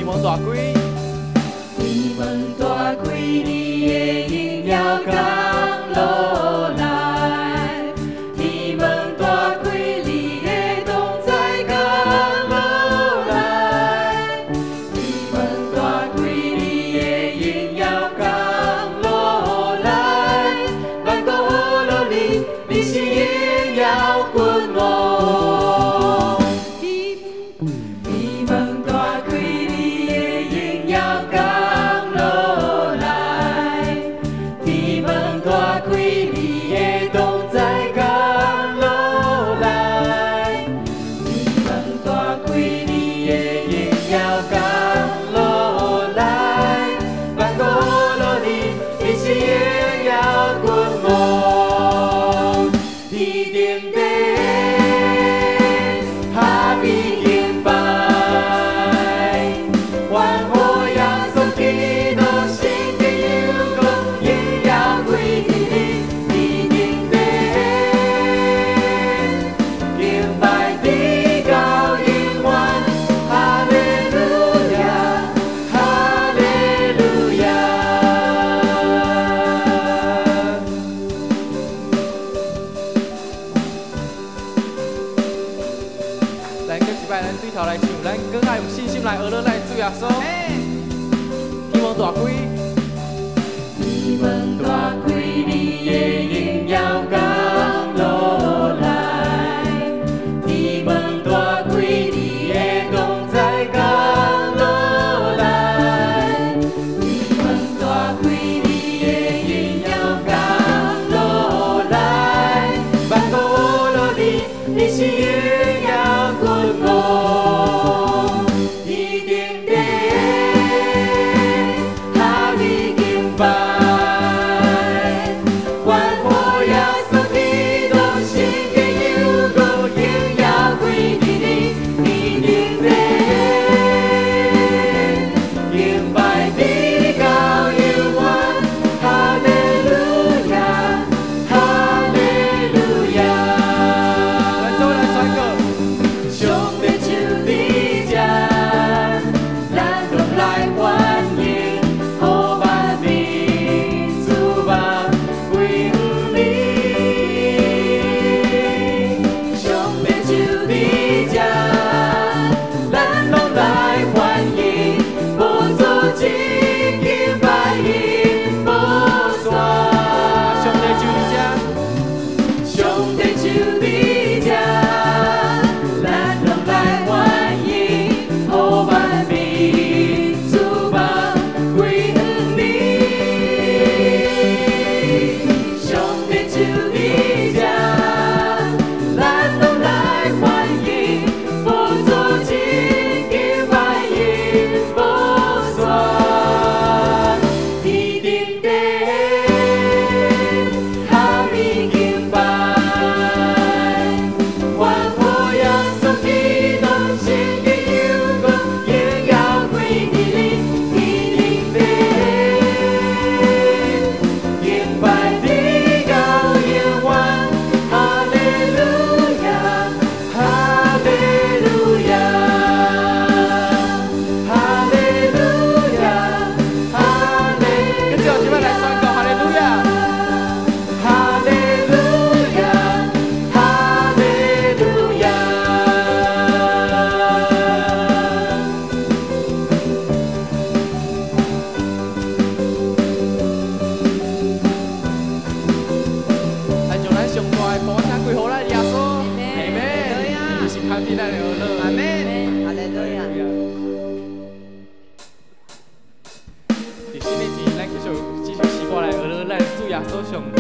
天门大开，天门大开，你的荣耀降落来。天门大开，你的同在降落来。天门大开，你的荣耀降落来。万国落你，你是荣耀君王。天门大开，你的荣耀降落来。天门大开，你的同在降落来。天门大开，你的荣耀降落来。万国落你，你是荣耀君王。天顶地。哈比敬拜，万火耶稣基督圣洁有光，荣耀归于你，天顶地。敬拜地高永远，哈利路亚，哈利路亚。咱搁一摆，咱对头来唱，咱更爱用信心来学乐咱的主耶稣。天门大开，天门大开，你的荣耀降落来。天门大开，你的同在降落来。天门大开，你的荣耀降落来。万国落你，你是荣耀君王。天顶地。哈利敬拜，万火耶稣基督圣洁有光，荣耀归于你，天顶地。敬拜地高永远，哈利路亚，哈利路亚。咱做来选歌。上帝就你这，咱拢来欢迎，好万民主吧归于你。上帝就你这，咱拢来欢迎，无阻止敬拜因无线。上帝就你遮，上帝就你这，咱拢来欢迎，好万民主吧归于你。上帝就你这，咱拢来欢迎，无阻止敬拜因无线。天顶地。哈利敬拜，万火耶稣基督圣洁有光，荣耀归于你，天顶地。敬拜地高永远，哈利路亚，哈利路亚，哈利路亚，哈利。跟最后一摆来选歌，哈利路亚。哈利路亚，哈利路亚。咱将咱上大的宝声归乎咱耶稣，阿门。就是看见咱的学乐，阿门。哈利路亚。第新的一咱继续诗歌来学乐咱的主耶稣上帝。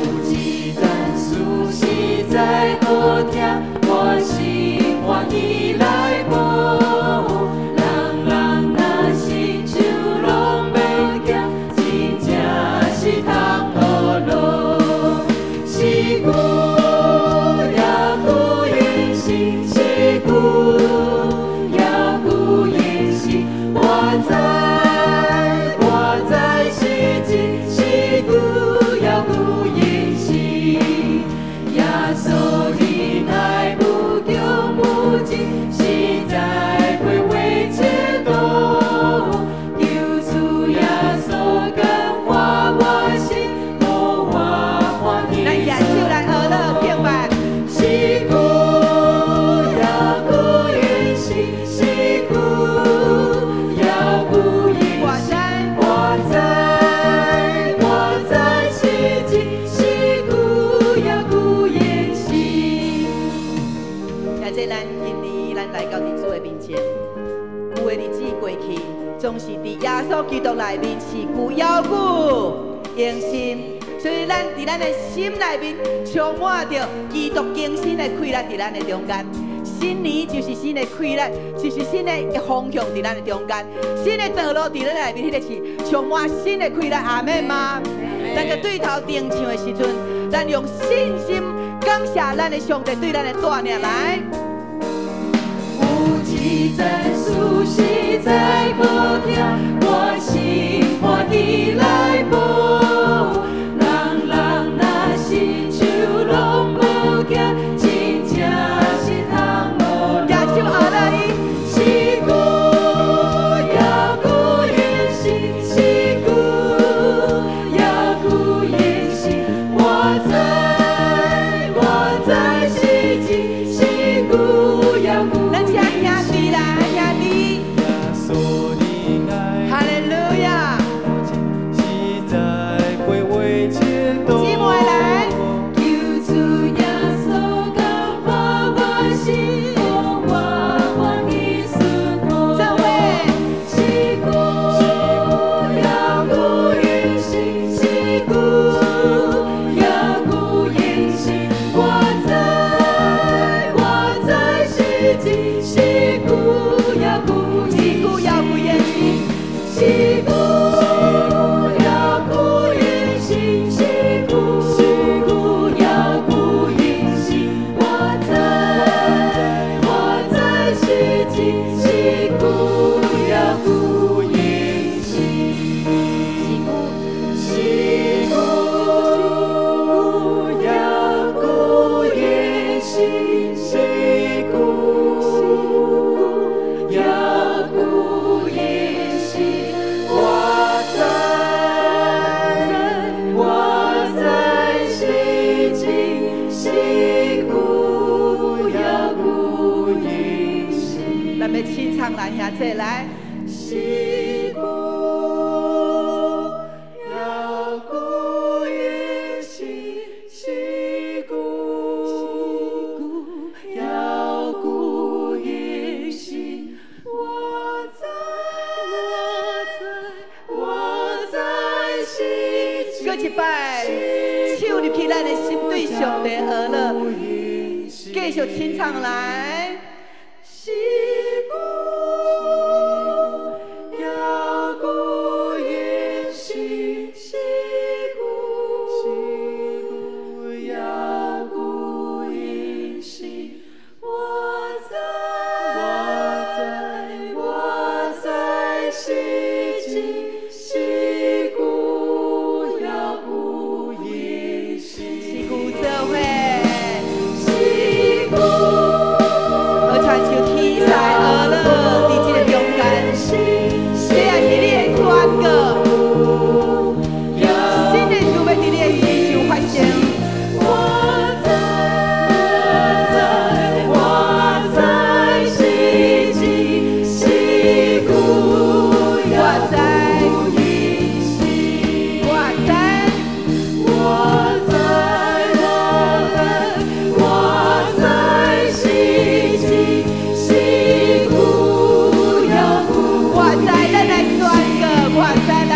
有一赞书是在好听，我心欢喜来报。人人若亲像拢袂惊，真正是通学路。是故也故应是，是故也故应是，我知是真，是故也故应是。耶稣你爱不着总是伫耶稣基督内面持久遥久永新。所以咱伫咱的心内面充满着基督更新的快乐伫咱的中间。新年就是新的快乐，就是新的方向伫咱的中间，新的道路伫咱内面，迄个是充满新的快乐。阿门吗？咱个对头定唱的时阵，咱用信心感谢咱的上帝对咱的带领来。有一赞苏是在高听，我心欢喜来报。人人若心手拢无惊，真正是通无路。举手学了伊。是久遥久延续，是久遥久延续。我知是真，是久遥久。咱请兄弟来，兄弟。哈利路亚。是在归位前头。姊妹来。求主耶稣感化我心，我欢喜顺服。这位。是久遥久延续，是久遥久延续。我知是真，是久遥久延续。久遥久延续。是久遥久延续，是久遥久延续。我知是真，是久遥久延续。是久遥久延续，是久遥久延续。我知是真，是久遥久延续。咱要清唱来兄弟来。是久遥久延续，是久遥久延续。我知是真。搁一摆，手入去咱的心对上帝和乐，继续清唱来。是久遥久延续，是久遥久延续。我知是真，是久遥久延续。是古做伙。是久。好像像天使和乐伫这个中间，这也是你的宣告。新的事要伫你的身上发生。我知是真，是久遥久延续。我知是真，是久遥久。我知咱来宣告，我知来。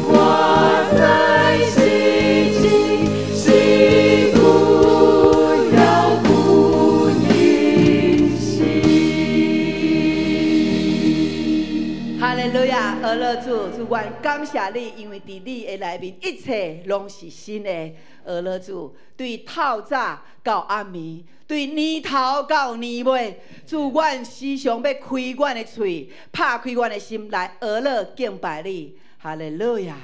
我知是真，是久遥久延续。哈利路亚，阿乐主，主愿感谢你，因为伫你的内面，一切拢是新的。阿乐主，对透早到暗暝，对年头到年尾，主愿时常要开阮的嘴，拍开阮的心来，阿乐敬拜你。哈利路亚。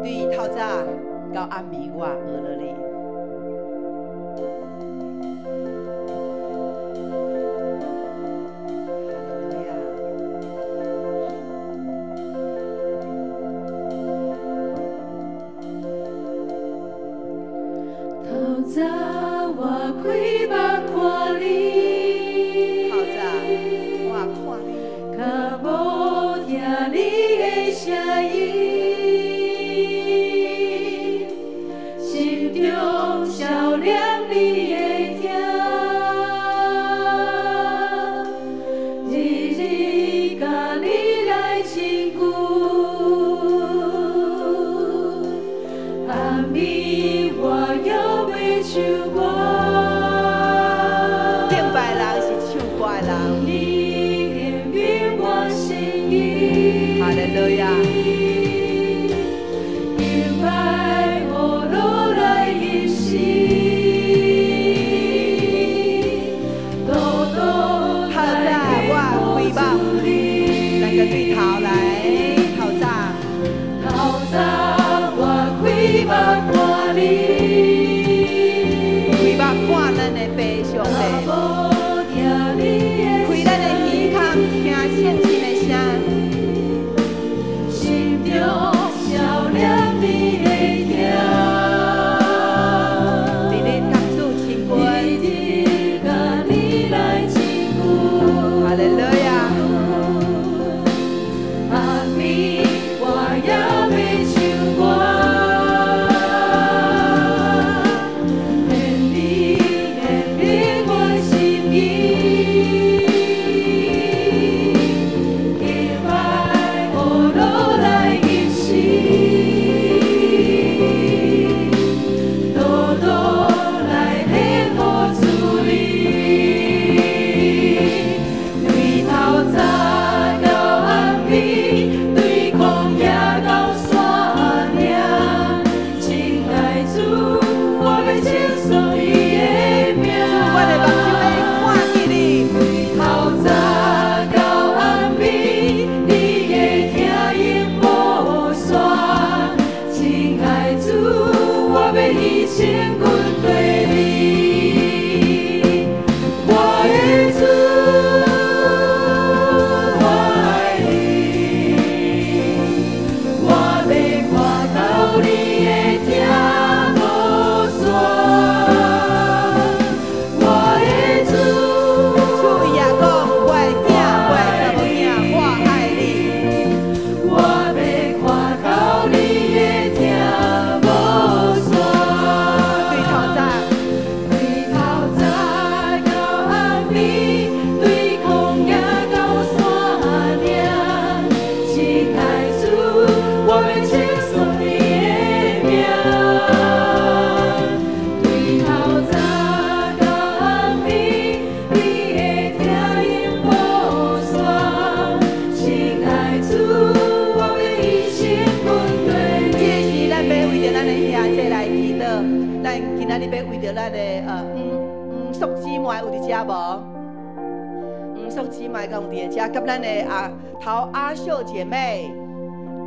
对透早到暗暝，我学了你。透早我开目看你，透早我看你，脚无听你的声人。你应允我心意。哈利路亚。敬拜我落来应许，多多来给我助力。咱个对头来，头早。头早我开目看你，开目看咱的白上帝。开咱的耳孔，听圣经的声。心中少念你的听，日日甘主亲近，日日甲你来亲近。哈利路亚。暗暝我也要唱歌，愿你明我心意。敬拜我落来应许，多多来给我助力。对头早到暗暝，对旷野到山岭，亲爱主，我要称颂你的名。我的目睭要看见你。头早到暗暝，你的听音无线，亲爱主，我要以身军对你。我的主，我爱你，我要看到你的听无线。我的主。主耶讲，我的囝，我的查某囝，我爱你。我要看到你的听无线，对头早，对头早到暗暝，对旷野到山岭，亲爱主，我要称颂你的名。对头早到暗暝，你的听音无线，亲爱主，我要以身军对这是你。咱要为着咱的兄弟来祈祷。咱今仔日要为着咱的叔姊妹有伫遮无？叔姊妹敢有伫遮？甲咱的阿秀姐妹，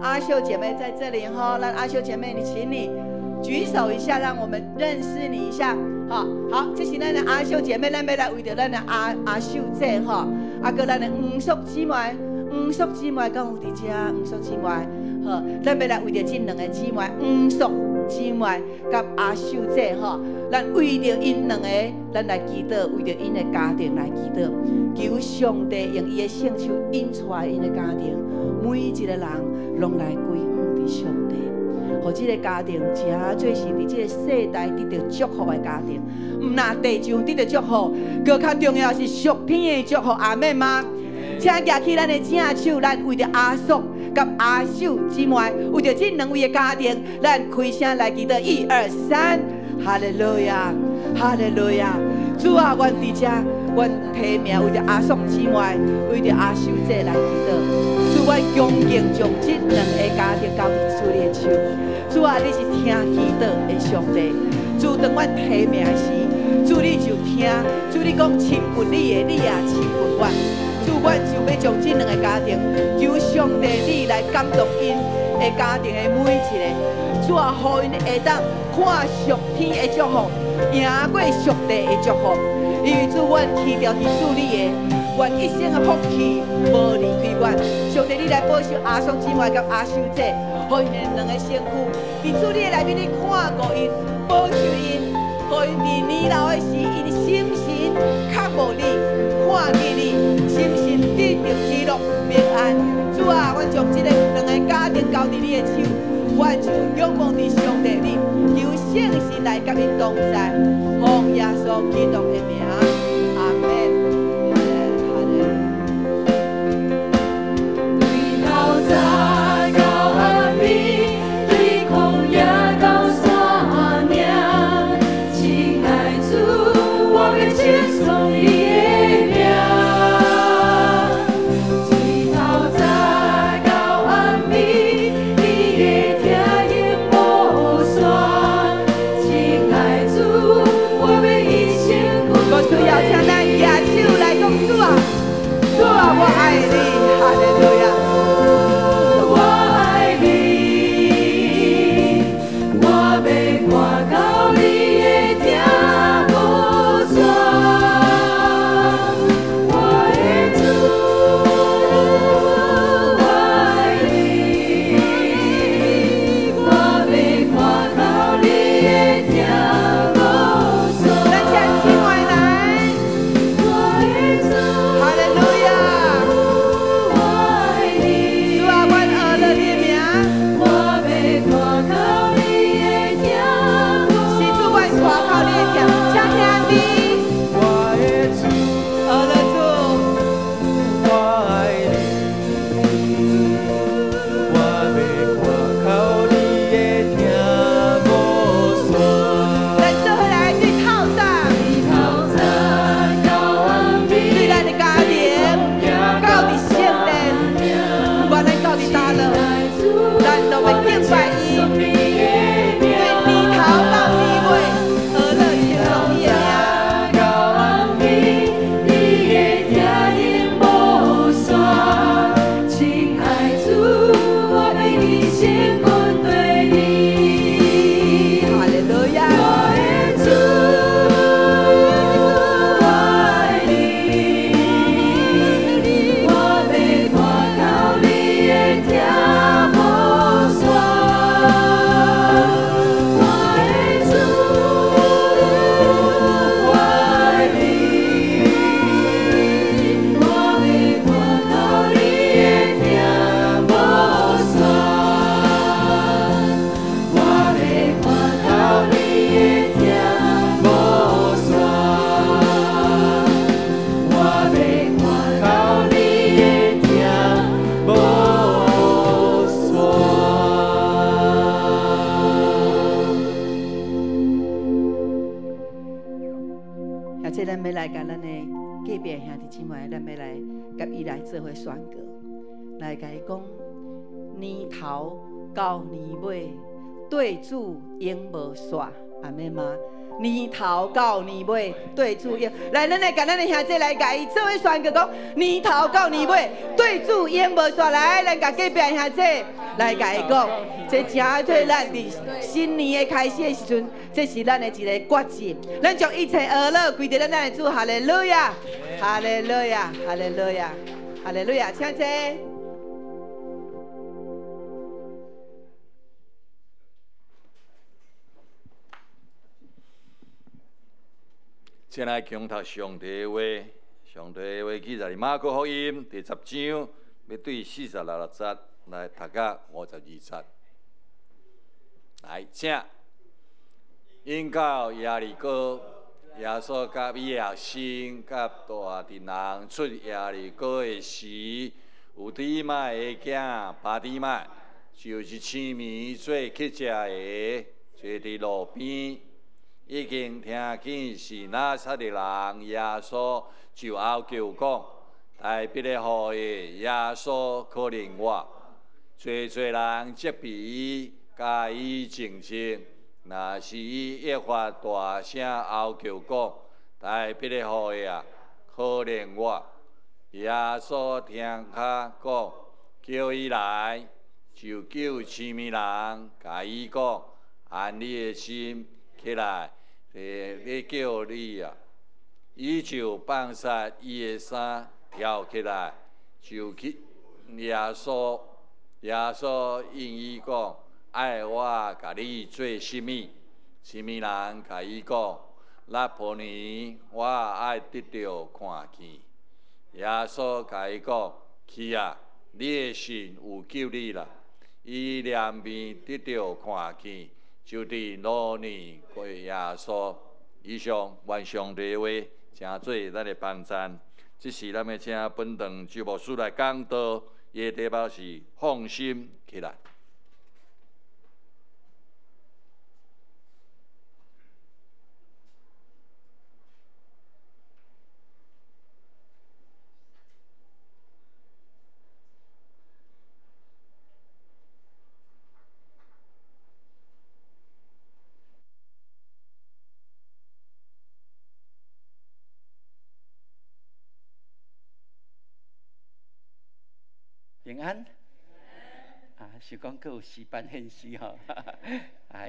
阿秀姐妹在这里哈。咱阿秀姐妹，你请你举手一下，让我们认识你一下。哈，好，这是咱的阿秀姐妹，咱要来为着咱的阿秀姐哈，个咱的叔姊妹。叔姊妹敢有伫遮？叔姊妹，好，咱要来为着这两个姊妹，叔姊妹甲阿秀姐吼，咱为着因两个，咱来祈祷，为着因的家庭来祈祷，求上帝用伊的圣手引出因的家庭，每一个人拢来归向伫上帝，互这个家庭真做是伫这个世代得到祝福的家庭，毋那地上得到祝福，更较重要是属天的祝福，阿门吗？请举起咱的正手，咱为着阿叔甲阿秀姊妹，为着这两位的家庭，咱开声来祈祷，1、2、3，哈利路亚，哈利路亚！主啊，阮伫遮，阮提名为着阿叔姊妹，为着阿秀姐来祈祷。主，阮恭敬将这两个家庭交伫主的手。主啊，你是听祈祷的上帝。主，当阮提名时，主你就听。主你讲亲近你的，你也亲近我。主，阮就要将这两个家庭，求上帝你来感动因的家庭的每一个。主啊，互因会当看属天的祝福，赢过属地的祝福。因为主，阮祈求伫主你的，愿一生的福气无离开阮。上帝，你来保守阿叔姊妹甲阿秀姐，互因的两个身躯，伫主你的内面，你看顾因，保守因，互因伫年老的时，因心神较无你，看见你，心神得到喜乐平安。主啊，阮将这个两个家庭交伫你的手，阮就仰望伫上帝你，求圣神来甲因同在，奉耶稣基督的名，阿门。对头早到暗暝，对旷野到山岭，亲爱主，我要称颂你的名。隔壁兄弟姊妹，咱要来甲伊来做伙宣告，来甲伊讲：年头到年尾，对主永无煞，阿妹吗？年头到年尾，对主永来，咱来甲咱的兄弟来甲伊做伙宣告讲：年头到年尾，对主永无煞。来，咱甲隔壁兄弟来甲伊讲，这正对咱伫新年的开始的时阵，这是咱的一个决志。咱将一切恶乐归伫咱的主，哈利路亚，哈利路亚，哈利路亚，哈利路亚，请坐。先来共读上帝的话，上帝的话记载伫马可福音第10章，要对46节来读到52节。来，请因到耶利哥，耶稣甲伊的学生甲大群人出耶利哥的时，有底麦的囝巴底麦，就是青面做乞食的，坐伫路边。已经听见是拿撒勒人耶稣，就后叫讲：大彼得河的耶稣可怜我。侪人责备伊，甲伊澄清。若是伊越发大声后叫讲：大彼得河的啊，可怜我。耶稣听他讲，叫伊来，就叫青面人，甲伊讲：按你的心起来。咧叫你啊！伊就放下伊的衫，跳起来，就去耶稣。耶稣应伊讲：爱我甲你做甚物？什物人甲伊讲：拉波尼，我爱得到看见。耶稣甲伊讲：去啊！你的信有救你啦！伊两面得到看见。就伫路年过耶稣，以上愿上帝话，诚做咱的帮赞。这是咱要请本堂主牧师来讲道，伊的题目是放心起来。平安，是讲佫有诗班献诗吼，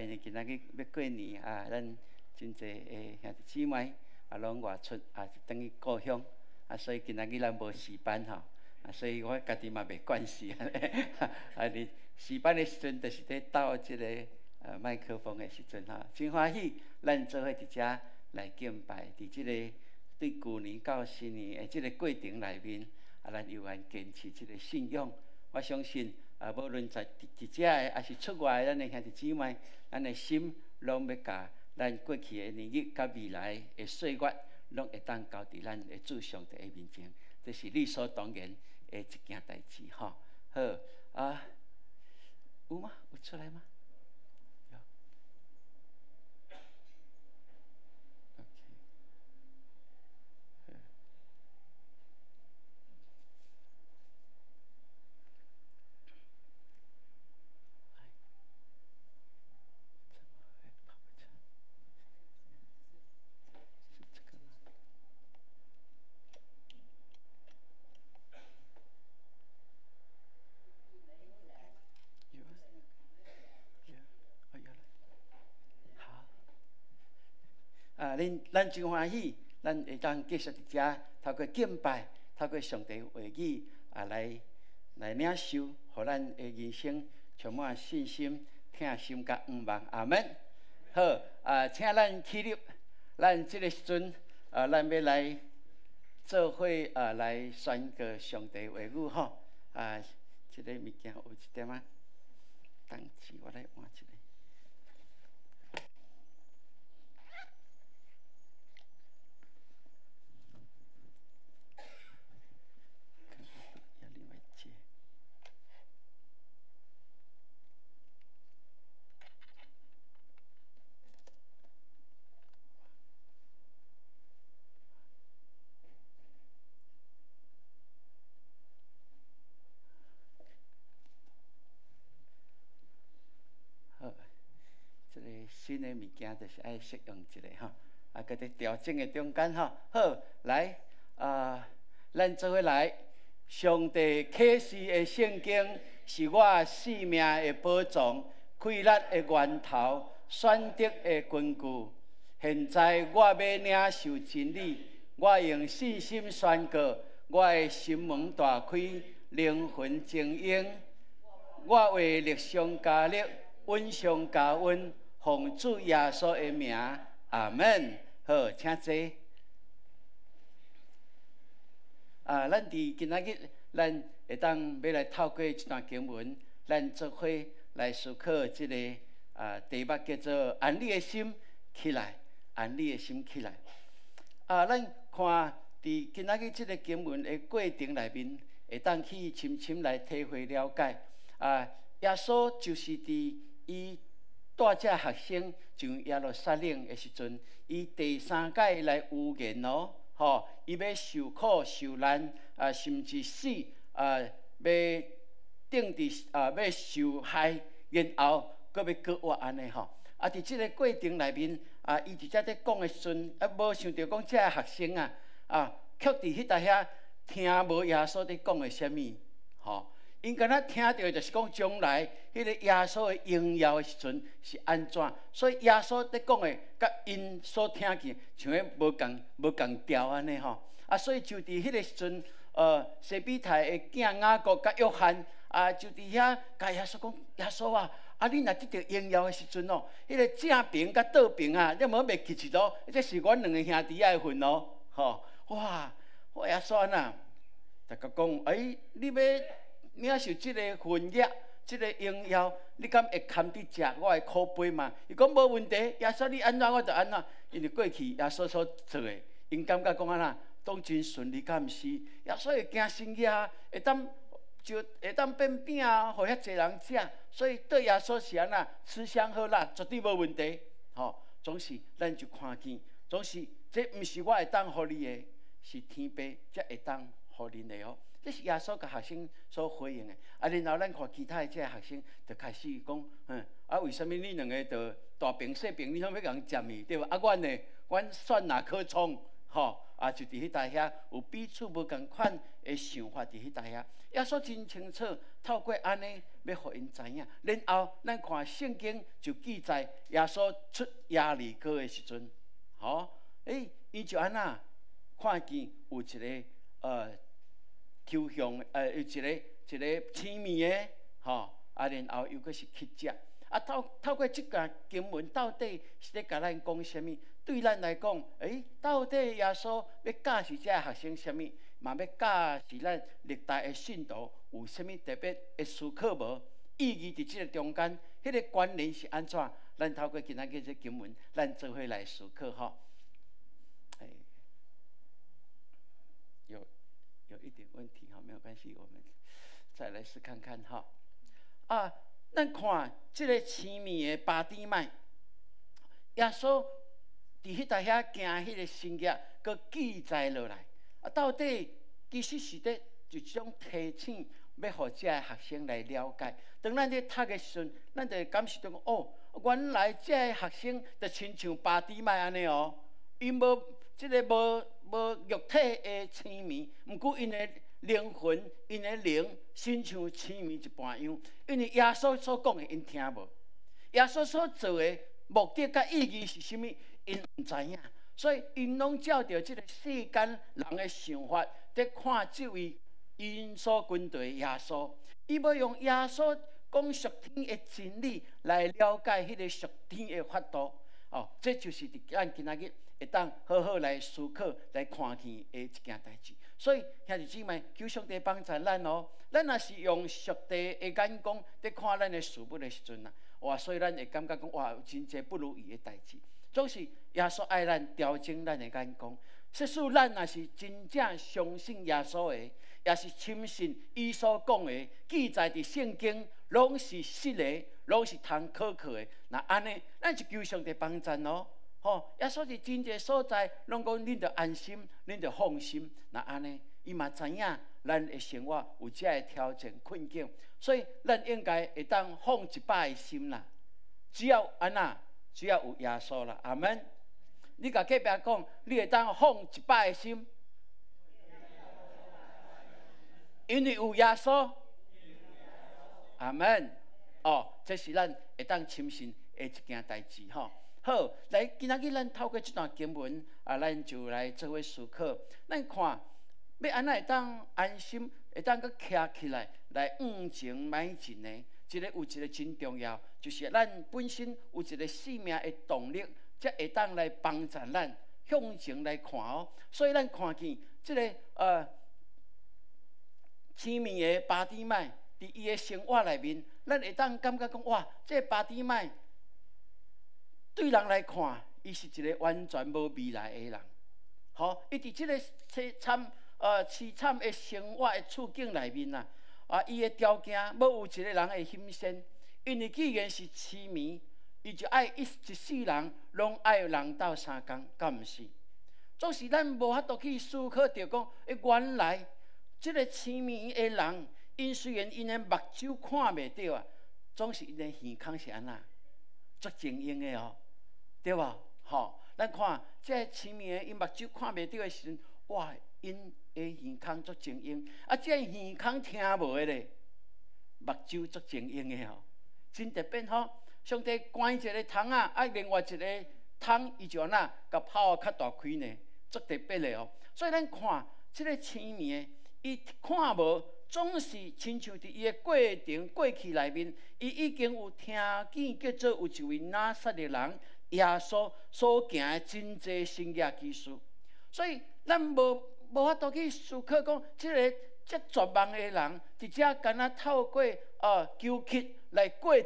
因为今仔日要过年咱真侪诶兄弟姊妹拢外出等于故乡所以今仔日咱无诗班吼所以我家己嘛袂惯势你诗班的时阵，就是咧斗即个麦克风的时阵真欢喜，咱做伙伫遮来敬拜，伫即个对旧年到新年的即个过程内面。咱犹原坚持这个信仰，我相信无论在伫遮的，还是出外的，咱的兄弟姊妹，咱的心拢要甲咱过去的年日，甲未来的岁月，拢会当交伫咱的主上帝的面前，这是理所当然的一件代志吼。好有吗？有出来吗？咱真欢喜，咱会当继续伫遮透过敬拜，透过上帝话语来领受，互咱的人生充满信心、疼心甲愿望。阿门。好请咱起立，咱即个时阵咱要来做伙来宣告上帝话语吼即个物件有一点等下我来换一个。新的物件，就是爱适用一下哈。啊，搁伫调整的中间哈。好，来咱做伙来。上帝启示的圣经是我生命的宝藏，快乐的源头，选择的根据。现在我要领受真理，我用信心宣告，我的心门大开，灵魂精英。我为力上加力，温上加温，奉主耶稣的名，阿门。好，请坐。咱伫今仔日，咱会当要来透过这段经文，咱做伙来思考这个题目叫做“安你的心起来，安你的心起来”。咱看伫今仔日这个经文的过程内面，会当去深深来体会了解。耶稣就是伫伊带这学生上耶路撒冷的时阵，伊第3届来有言咯。吼，伊要受苦受难，甚至死，要定伫要受害，然后搁要搁活安尼吼。伫即个过程内面，伊伫遮咧讲的时阵，无想到讲遮个学生却伫迄搭遐听无耶稣伫讲的啥物，吼。因敢若听到就是讲将来迄个耶稣的荣耀的时阵是安怎，所以耶稣在讲的，甲因所听见像迄无共调安尼吼。所以就伫迄个时阵，西庇太的囝雅各甲约翰，就伫遐甲耶稣讲：耶稣啊，你若得到荣耀的时阵哦，迄个正边甲倒边你无袂记住咯，这是阮2个兄弟的份咯，吼。哇，我耶稣啊，大家讲，你领受即个份业，即个荣耀，你敢会堪得食我的苦杯嘛？伊讲无问题，耶稣你安怎我就安怎，因为过去耶稣所做的，因感觉讲当真顺利，敢毋是？耶稣会行生意会当变饼互遐济人食，所以对耶稣是吃香喝辣，绝对无问题。总是咱就看见，总是这毋是我会当互你的，是天父才会当互恁的哦。这是耶稣甲学生所回应的。然后咱看其他的这学生，就开始讲，为什么你2个就大病小病，你拢要共人占去，对吧？阮呢，阮算哪可创，就伫迄搭遐有彼此无共款的想法伫迄搭遐。耶稣真清楚，透过安尼要互因知影。然后咱看圣经就记载耶稣出耶利哥的时阵，伊就安那看见有一个抽象有一个青面的，然后又阁是乞食。透过即个经文，到底是咧甲咱讲啥物？对咱来讲，到底耶稣要教示这学生啥物？嘛要教示咱历代的信徒有啥物特别的思考无？意义伫即个中间，迄个关联是安怎？咱透过今仔日这经文，咱做伙来思考吼。有一点问题没有关系，我们再来试看看哈。咱看这个青面的巴底麦，耶稣伫迄搭遐行迄个生业，佮记载落来。到底其实是咧就种提醒，要互这个学生来了解。当咱咧读的时阵，咱就会感受到原来这个学生就亲像巴底麦安尼哦，伊无即个无肉体的青面，毋过因的灵魂、因的灵，亲像青面一般样。因为耶稣所讲的，因听无；耶稣所做的目的甲意义是啥物，因毋知影。所以因拢照着即个世间人的想法，在看这位因所跟随的耶稣。伊要用耶稣讲属天的真理来了解迄个属天的法度。这就是咱今仔日会当好好来思考、来看见的一件代志。所以兄弟姊妹，求上帝帮助咱哦。咱若是用属地的眼光在看咱的事物的时阵所以咱会感觉讲有真济不如意的代志。总是耶稣爱咱调整咱的眼光，即使咱若是真正相信耶稣的，也是深信伊所讲的记载伫圣经，拢是实的，拢是通可靠的。那安尼，咱就求上帝帮助哦。耶稣是真济所在，拢讲恁着安心，恁着放心。那安尼，伊嘛知影咱的生活有遮个挑战困境，所以咱应该会当放100个心啦。只要安那，只要有耶稣啦，阿门。你甲隔壁讲，你会当放一百个心，因为有耶稣，阿门。哦，这是咱会当深信的一件代志吼。好，来，今仔日咱透过这段经文啊，咱就来做伙思考。咱看要安怎会当安心，会当搁徛起来，来往前迈进呢？有一个真重要，就是咱本身有一个生命的动力，才会当来帮助咱向前来看哦。所以咱看见这个前面的巴底麦，伫伊的生活内面，咱会当感觉讲哇，这个巴底麦对人来看，伊是一个完全无未来的人。好，伊伫这个凄惨的生活的处境内面啊。伊的条件无有一个人会欣赏，因为既然是痴迷，伊就爱一世人拢爱人斗相共，敢毋是？总是咱无法度去思考着讲，原来这个痴迷的人，因虽然因的目睭看袂到啊，总是因的耳孔是安那，足精英的哦，对无？吼，咱看这痴迷的因目睭看袂到的时阵，哇，因的耳孔足精英，啊，这耳孔听无的咧，目睭足精英的吼，真特别吼。上帝关一个窗啊，啊，另外一个窗伊就安那，甲泡较大开呢，足特别的哦。所以咱看这个痴迷的，伊看无，总是亲像伫伊的过程过去内面，伊已经有听见叫做有一位拿撒勒人耶稣所行的真济神迹奇事，所以咱无法度去思考讲，这绝望的人，伫遮敢若透过求乞来过一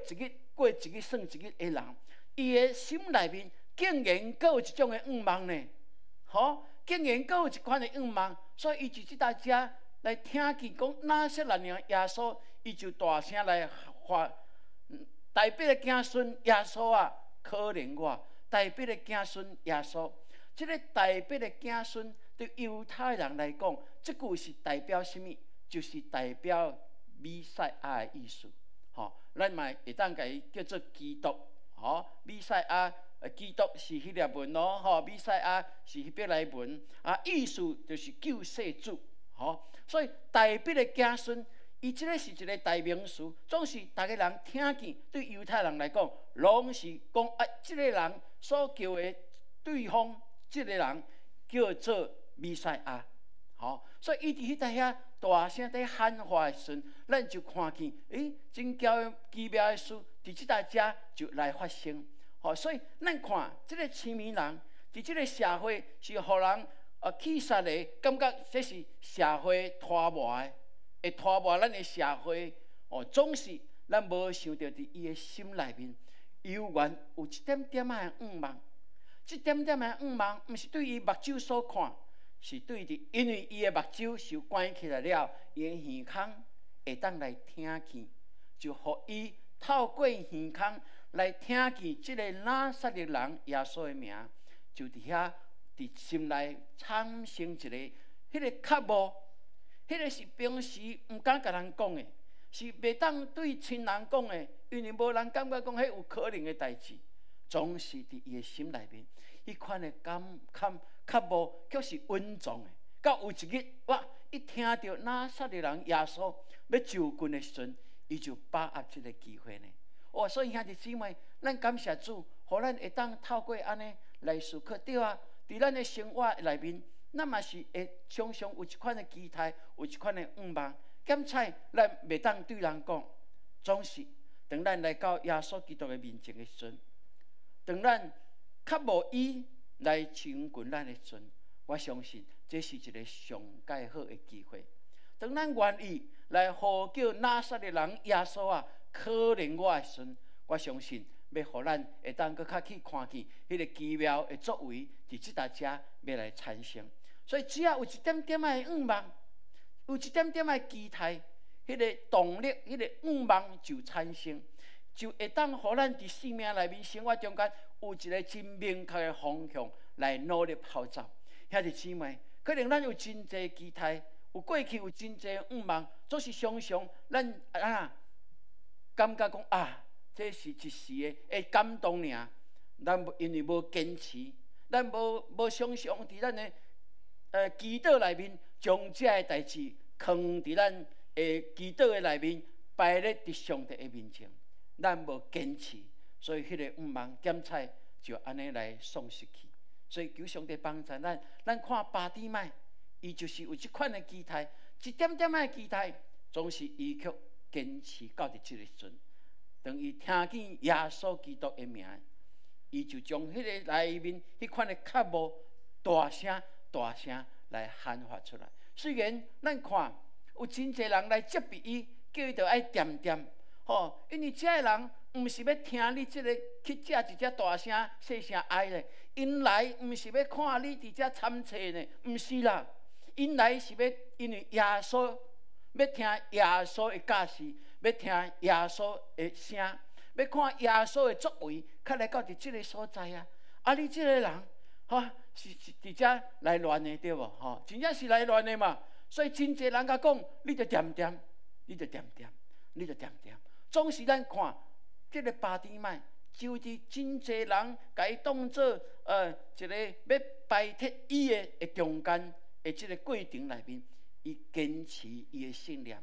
日算一日的人，伊的心内面竟然阁有一种的愿望呢，吼，竟然阁有一款的愿望，所以伊就即搭遮来听见讲那些人耶稣，伊就大声来发，代表的子孙耶稣啊，可怜我，代表的子孙耶稣，这个代表的子孙。对犹太人来讲，这句是代表什么？就是代表弥赛亚的意思。吼，咱嘛会当甲伊叫做基督。吼，弥赛亚，基督是希腊文咯。吼，弥赛亚是希伯来文。啊，意思就是救世主。吼，所以代表的子孙，伊这个是一个代名词，总是大家人听见。对犹太人来讲，拢是讲啊，这个人所叫的对方，这个人叫做。弥赛亚，好，所以伊伫迄搭遐大声在喊话的时阵，咱就看见，真奇妙的事，伫即搭遮就来发生。好，所以咱看即个痴迷人，伫即个社会是互人气煞的，感觉这是社会拖磨的，会拖磨咱的社会。哦，总是咱无想到伫伊的心内面，犹原有一点点的愿望。即点点的愿望，毋是对伊目睭所看。是对的，因为伊的目睭受关起来了，伊的耳孔会当来听见，就互伊透过耳孔来听见这个拿撒勒人耶稣的名，就伫遐伫心内产生一个迄个渴慕，迄个是平时毋敢甲人讲的，是袂当对亲人讲的，因为无人感觉讲迄有可能的代志，总是伫伊的心内面，迄款的较无，却是稳重的。到有一日，哇！一听到拿撒勒人耶稣要就近的时阵，伊就把握这个机会呢。哦，所以兄弟姊妹，咱感谢主，互咱会当透过安尼来思考。对啊，伫咱的生活内面，咱嘛是会常常有一款的期待，有一款的愿望。检采咱袂当对人讲，总是当咱来到耶稣基督的面前的时阵，当咱较无伊。来亲近咱的时阵，我相信这是一个上介好的机会。当咱愿意来呼叫拿撒勒人耶稣啊，可怜我的时阵，我相信要互咱会当搁较去看见迄个奇妙的作为，伫即搭遮要来产生。所以只要有一点点的愿望，有一点点的期待，迄个动力，迄个愿望就产生。就会当互咱伫生命内面、生活中间有一个真明确的方向来努力跑走。兄弟姊妹，可能咱有真侪期待，有过去有真侪愿望，总是常常咱感觉讲啊，这是一时的感动尔。咱因为无坚持，咱无常常伫咱的祈祷内面，将这个代志藏伫咱的祈祷的内面，摆咧伫上帝的面前。咱无坚持，所以迄个毋茫检菜就安尼来丧失去。所以求上帝帮助咱，咱看巴底麦，伊就是有即款的期待，一点点的期待，总是伊却坚持到伫即个时阵。当伊听见耶稣基督的名，伊就将迄个内面迄款的较无大声来喊发出来。虽然咱看有真侪人来责备伊，叫伊着爱点点，因为这个人毋是要听你即个去食一只大声细声哀咧，因来毋是要看你伫遮参测呢，毋是啦，因来是要因为耶稣要听耶稣的教示，要听耶稣的声，要看耶稣的作为，较来到伫即个所在啊！啊，你即个人，是伫遮来乱的对无？真正是来乱的嘛。所以真侪人甲讲，你着点点，你着点点，你着点点。总是咱看即个巴底麦，就伫真侪人甲伊当做一个要摆脱伊的中间的即个过程内面，伊坚持伊的信念，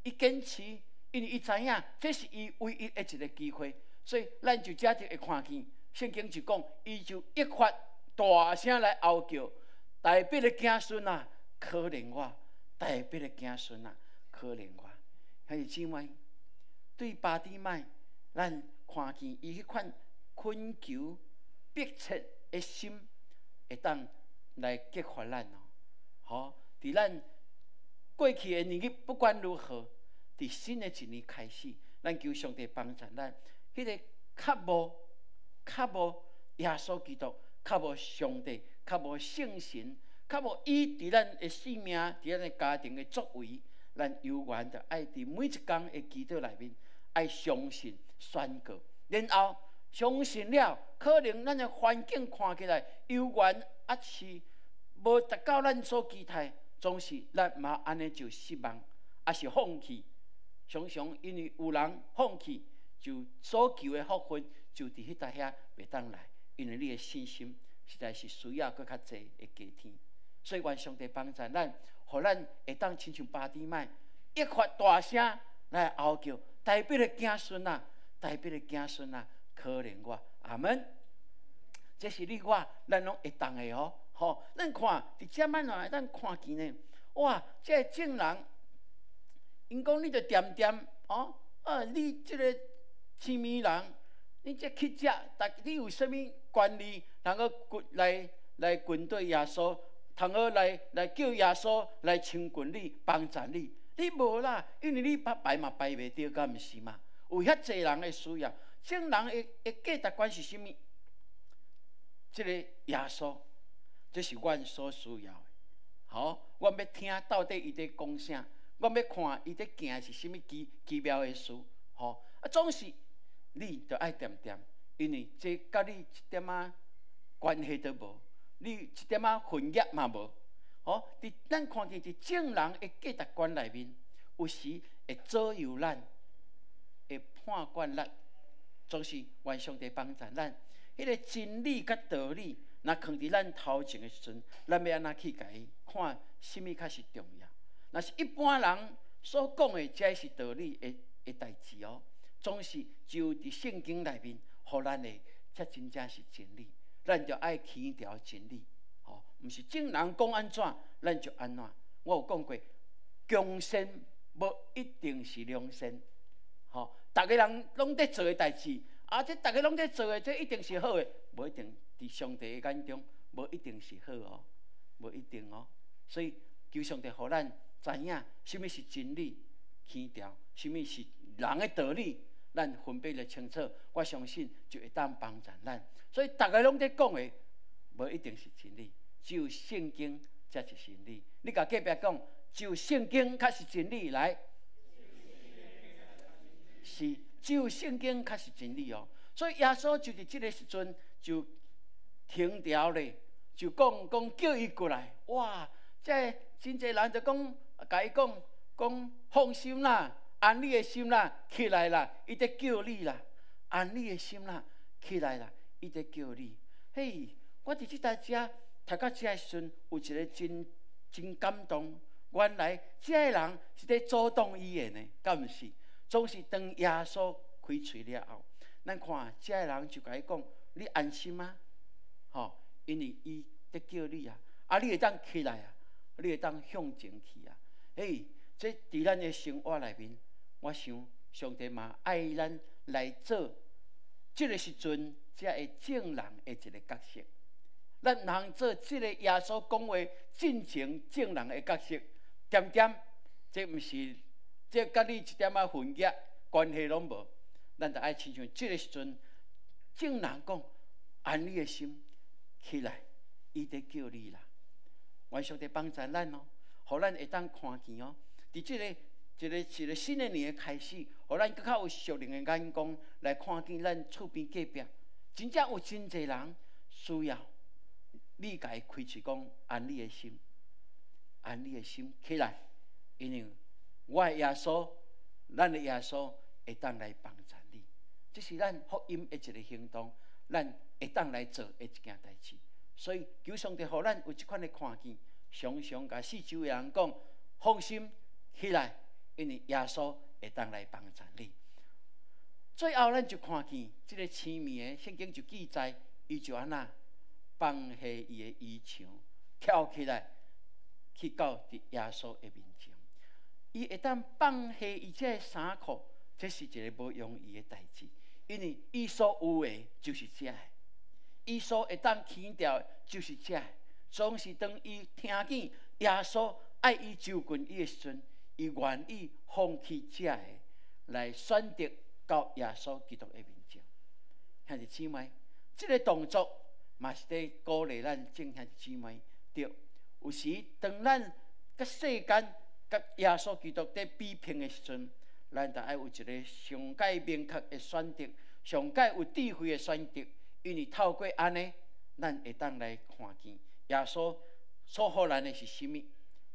伊坚持，因为伊知影这是伊唯一的一个机会，所以咱就遮就会看见，圣经就讲，伊就一发大声来嚎叫，大笔的子孙啊，可怜我！大笔的子孙啊，可怜我！还是姊妹，对巴底麦，咱看见伊迄款恳求、迫切的心，会当来激发咱哦。伫咱过去的年日，不管如何，伫新的一年开始，咱求上帝帮助咱，迄个较无耶稣基督，较无上帝，较无圣神，较无伊伫咱的生命、伫咱的家庭的作为，咱有缘着爱伫每一天的祈祷内面，爱相信、宣告，然后相信了，可能咱的环境看起来有缘是无达到咱所期待。总是咱嘛安尼就失望，也是放弃。常常因为有人放弃，就所求的福分就伫迄搭遐袂当来，因为你的信心实在是需要搁较济的加添。所以愿上帝帮助咱，互咱会当亲像巴底麦，一发大声来嚎叫，大笔的子孙啊，大笔的子孙啊，可怜我，阿门。这是你我咱拢会当的哦。咱看伫遮摆来，咱看见呢，哇！这个证人，因讲你着点点你这个青面人，你这去遮，你有啥物权利，通个来军队耶稣，通个来叫耶稣来亲近你，帮助你？你无啦，因为你排嘛排袂着，敢毋是嘛？有遐济人的需要，证人的价值观是啥物？这个耶稣。这是阮所需要的。我要听到底伊伫讲啥，我要看伊伫行是啥物奇妙的事。总是你着爱点点，因为这甲你一点仔关系都无，你一点仔分业嘛无。伫咱看见伫正人的价值观内面，有时会左右咱，会判断咱，总是愿上帝帮助咱。迄个真理甲道理。若放伫咱头前的时阵，咱要安怎去甲伊看，什么较是重要？若是一般人所讲的，才是道理的代志哦。总是就伫圣经内面，互咱的才真正是真理。咱就爱强调真理，毋是正人讲安怎，咱就安怎。我有讲过，强善无一定是良善，逐个人拢在做的代志，这逐个拢在做的，这一定是好的，无一定。伫上帝的眼中，无一定是好哦，无一定哦。所以求上帝，互咱知影什么是真理，强调什么是人的道理，咱分别得清楚。我相信就会当帮助咱。所以大家拢在讲的，无一定是真理，只有圣经才是真理。你甲隔壁讲，只有圣经才是真理，来，是只有圣经才是真理哦。所以耶稣就伫这个时阵就。停掉咧，就讲叫伊过来。哇！这真侪人就讲，甲伊讲放心啦，安你的心啦，起来啦，伊在叫你啦，安你的心啦，起来啦，伊在叫你。嘿，我伫即台遮读到遮的时阵，有一个真感动。原来遮个人是在阻挡伊的呢，敢毋是？总是当耶稣开喙了后，咱看遮个人就甲伊讲：你安心啊，吼，因为伊在叫你啊，你会当起来啊，你会当向前去啊。嘿，这伫咱的生活内面，我想上帝嘛爱咱来做，这个时阵才会正人的一个角色。咱通做这个耶稣讲话真情正人的角色，点点，这毋是，这甲你一点仔分野关系拢无。咱着爱亲像这个时阵，正人讲安你的心起来，伊在叫你啦。愿上帝帮助咱哦，互咱会当看见哦。伫这个一个新的年的开始，互咱更较有属灵的眼光来看见咱厝边隔壁，真正有真侪人需要你甲伊开喙讲安你的心，安你的心起来，因为我的耶稣，咱的耶稣会当来帮助你。这是咱福音的一个行动，咱会当来做的一件代志。所以求上帝，互咱有一款的看见，常常甲四周的人讲，放心起来，因为耶稣会当来帮助你。最后，咱就看见这个青面的圣经就记载，伊就安那放下伊的衣裳，跳起来，去到伫耶稣的面前。伊会当放下伊这个衫裤，这是一个无容易的代志，因为伊所有的就是这个。伊所会当牵掉就是这，总是当伊听见耶稣爱伊就近伊的时阵，伊愿意放弃这个，来选择到耶稣基督的面前。兄弟姊妹，这个动作嘛是在鼓励咱众兄弟姊妹，对，有时当咱甲世间、甲耶稣基督在比拼的时阵，咱就爱有一个上界明确的选择，上界有智慧的选择。因为透过安尼，咱会当来看见耶稣所予咱的是甚物，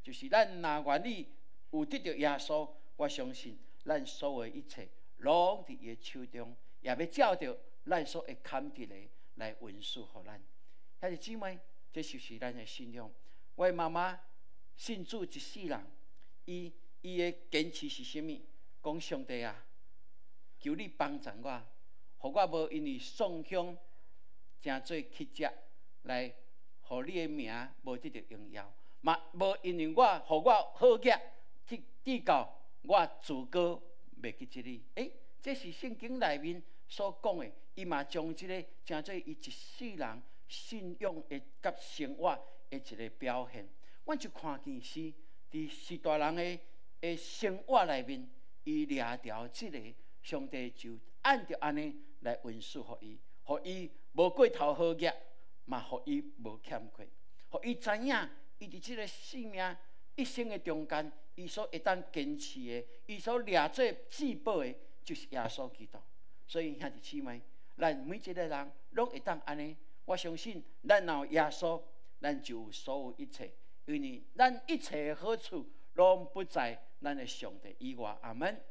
就是咱若愿意有得到耶稣，我相信咱所有的一切拢伫伊的手中，也要照着咱所会看得的来运输予咱。兄弟姊妹，这就是咱的信仰。我的妈妈信主一世人，伊的坚持是甚物？讲上帝啊，求你帮助我，互我无因为丧香。诚做乞食来，互你的名无得到荣耀，嘛无因为互我好业，直到我自高袂记这里。这是圣经内面所讲的，伊嘛将这个诚做伊一世人信仰的甲生活的一个表现。阮就看见是伫世大人的生活内面，伊掠条这个上帝就按照安尼来运输互伊，互伊。无过头好业，嘛，互伊无欠缺，互伊知影，伊伫即个生命一生的中间，伊所会当坚持的，伊所掠做至宝的，就是耶稣基督。所以兄弟姊妹，咱每一个人拢会当安尼。我相信，咱若有耶稣，咱就有所有一切，因为咱一切的好处，拢不在咱的上帝以外。阿门。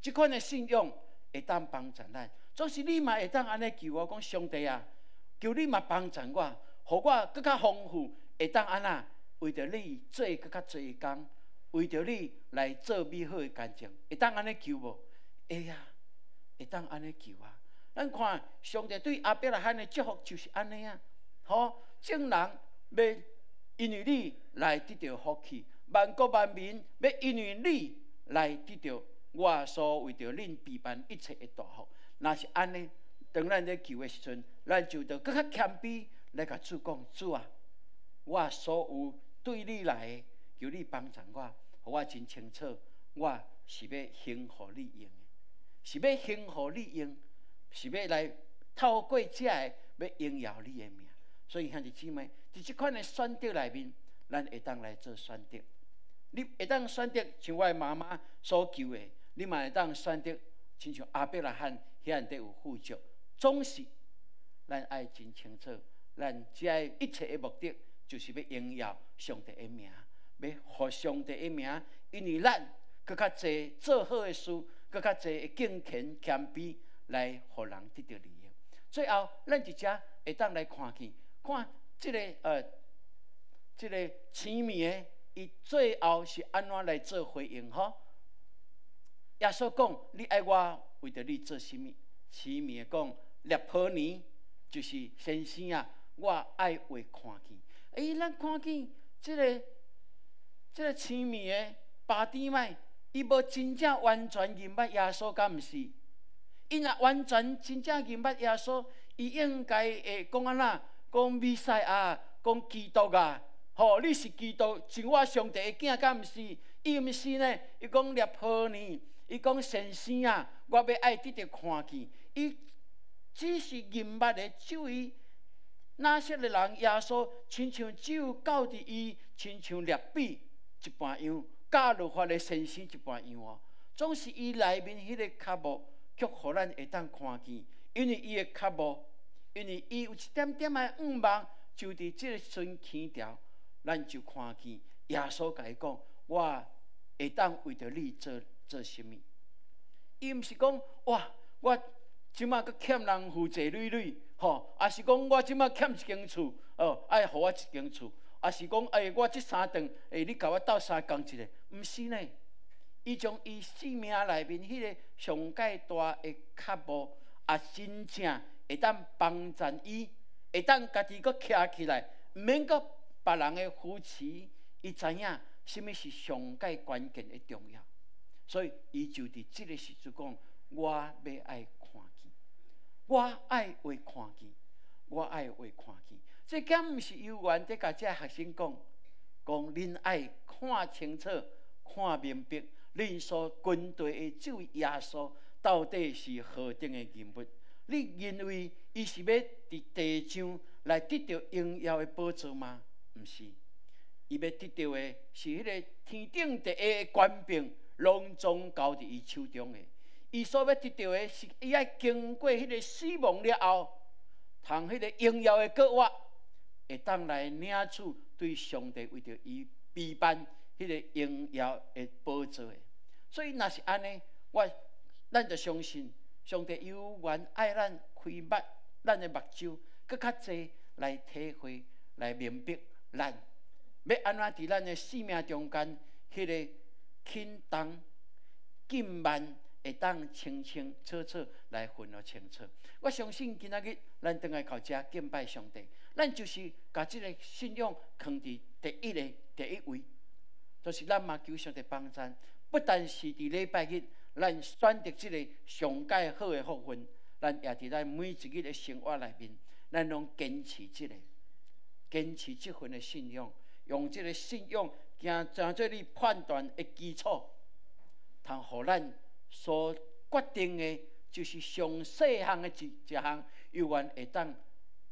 即款的信仰会当帮助咱。总是你嘛会当安尼求我讲，上帝啊，求你嘛帮助我，互我更较丰富，会当安那为着你做更较侪工，为着你来做美好的干净，会当安尼求无？会啊，会当安尼求啊。咱看上帝对亚伯拉罕的祝福就是安尼啊，吼，众人要因为你来得到福气，万国万民要因为你来得到我所为着恁备办一切的大福。若是安尼，当咱咧求的时阵，咱就得更较谦卑来甲主讲：主啊，我所有对你来的，求你帮助我，互我真清楚，我是要行互你用的，是要行互你用，是要来透过这个要荣耀你的名。所以兄弟姊妹，伫即款的选择内面，咱会当来做选择。你会当选择像我的妈妈所求的，你嘛会当选择亲像亚伯拉罕。遐底有富足，总是咱爱真清楚，咱这一切的目的，就是要荣耀上帝的名，要互上帝的名，因为咱更较侪做好的事，更较侪敬虔谦卑，来互人得到利益。最后咱伫遮会当来看见，看即个青面的，伊最后是安怎来做回应吼？耶稣讲：“你爱我，为着你做甚物？”青面讲：“列婆尼，就是先生啊，我爱会看见。”咱看见即个青面的巴底麦，伊无真正完全认捌耶稣，敢毋是？伊若完全真正认捌耶稣，伊应该会讲安那？讲弥赛亚，讲基督啊！吼，你是基督，是我上帝的囝，敢毋是？伊毋是呢？伊讲列婆尼，伊讲先生啊，我要爱得到看见。伊只是认捌的，只有伊那些的人耶稣，亲像只有教伫伊，亲像列比一般样，教律法的先生一般样哦。总是伊内面迄个脚步，却互咱会当看见，因为伊的脚步，因为伊有一点点的五望，就伫即个阵起条，咱就看见耶稣甲伊讲：“我会当为着你做甚物？”伊毋是讲哇，我即马阁欠人负债累累，吼，也是讲我即马欠一间厝，爱互我一间厝，也是讲我即3顿，你甲我斗相共一个，毋是呢？伊将伊生命内面迄个上介大的脚步，也真正会当帮助伊，会当家己阁徛起来，毋免阁别人的扶持，伊知影什么是上介关键的重要，所以伊就伫即个时阵讲：“我要爱看见，我爱会看见，我爱会看见。”这敢毋是幼儿园在甲这学生讲，恁爱看清楚、看明白。恁所军队的这位耶稣到底是何等的人物？你认为伊是要伫地上来得到荣耀的宝座吗？毋是，伊要得到的是迄个天顶第一的权柄，拢总交伫伊手中的。伊所要得到的是，伊要经过迄个死亡了后，通迄个荣耀的国活，会当来领取对上帝为着伊备办迄个荣耀的宝座的。所以若是安尼，咱就相信上帝有缘爱咱开擘咱的目睭，更较济来体会、来明白咱要安怎伫咱的生命中间，迄个轻重紧慢会当清清楚楚来分得清楚。我相信今仔日咱倒来到遮敬拜上帝，咱就是把这个信仰放伫第一位，就是咱嘛求上帝帮助。不但是伫礼拜日，咱选择这个上介好的福分，咱也伫咱每一日的生活内面，咱拢坚持这份的信仰，用这个信仰当做你判断的基础，通互咱所决定的，就是上细项的一项，永远会当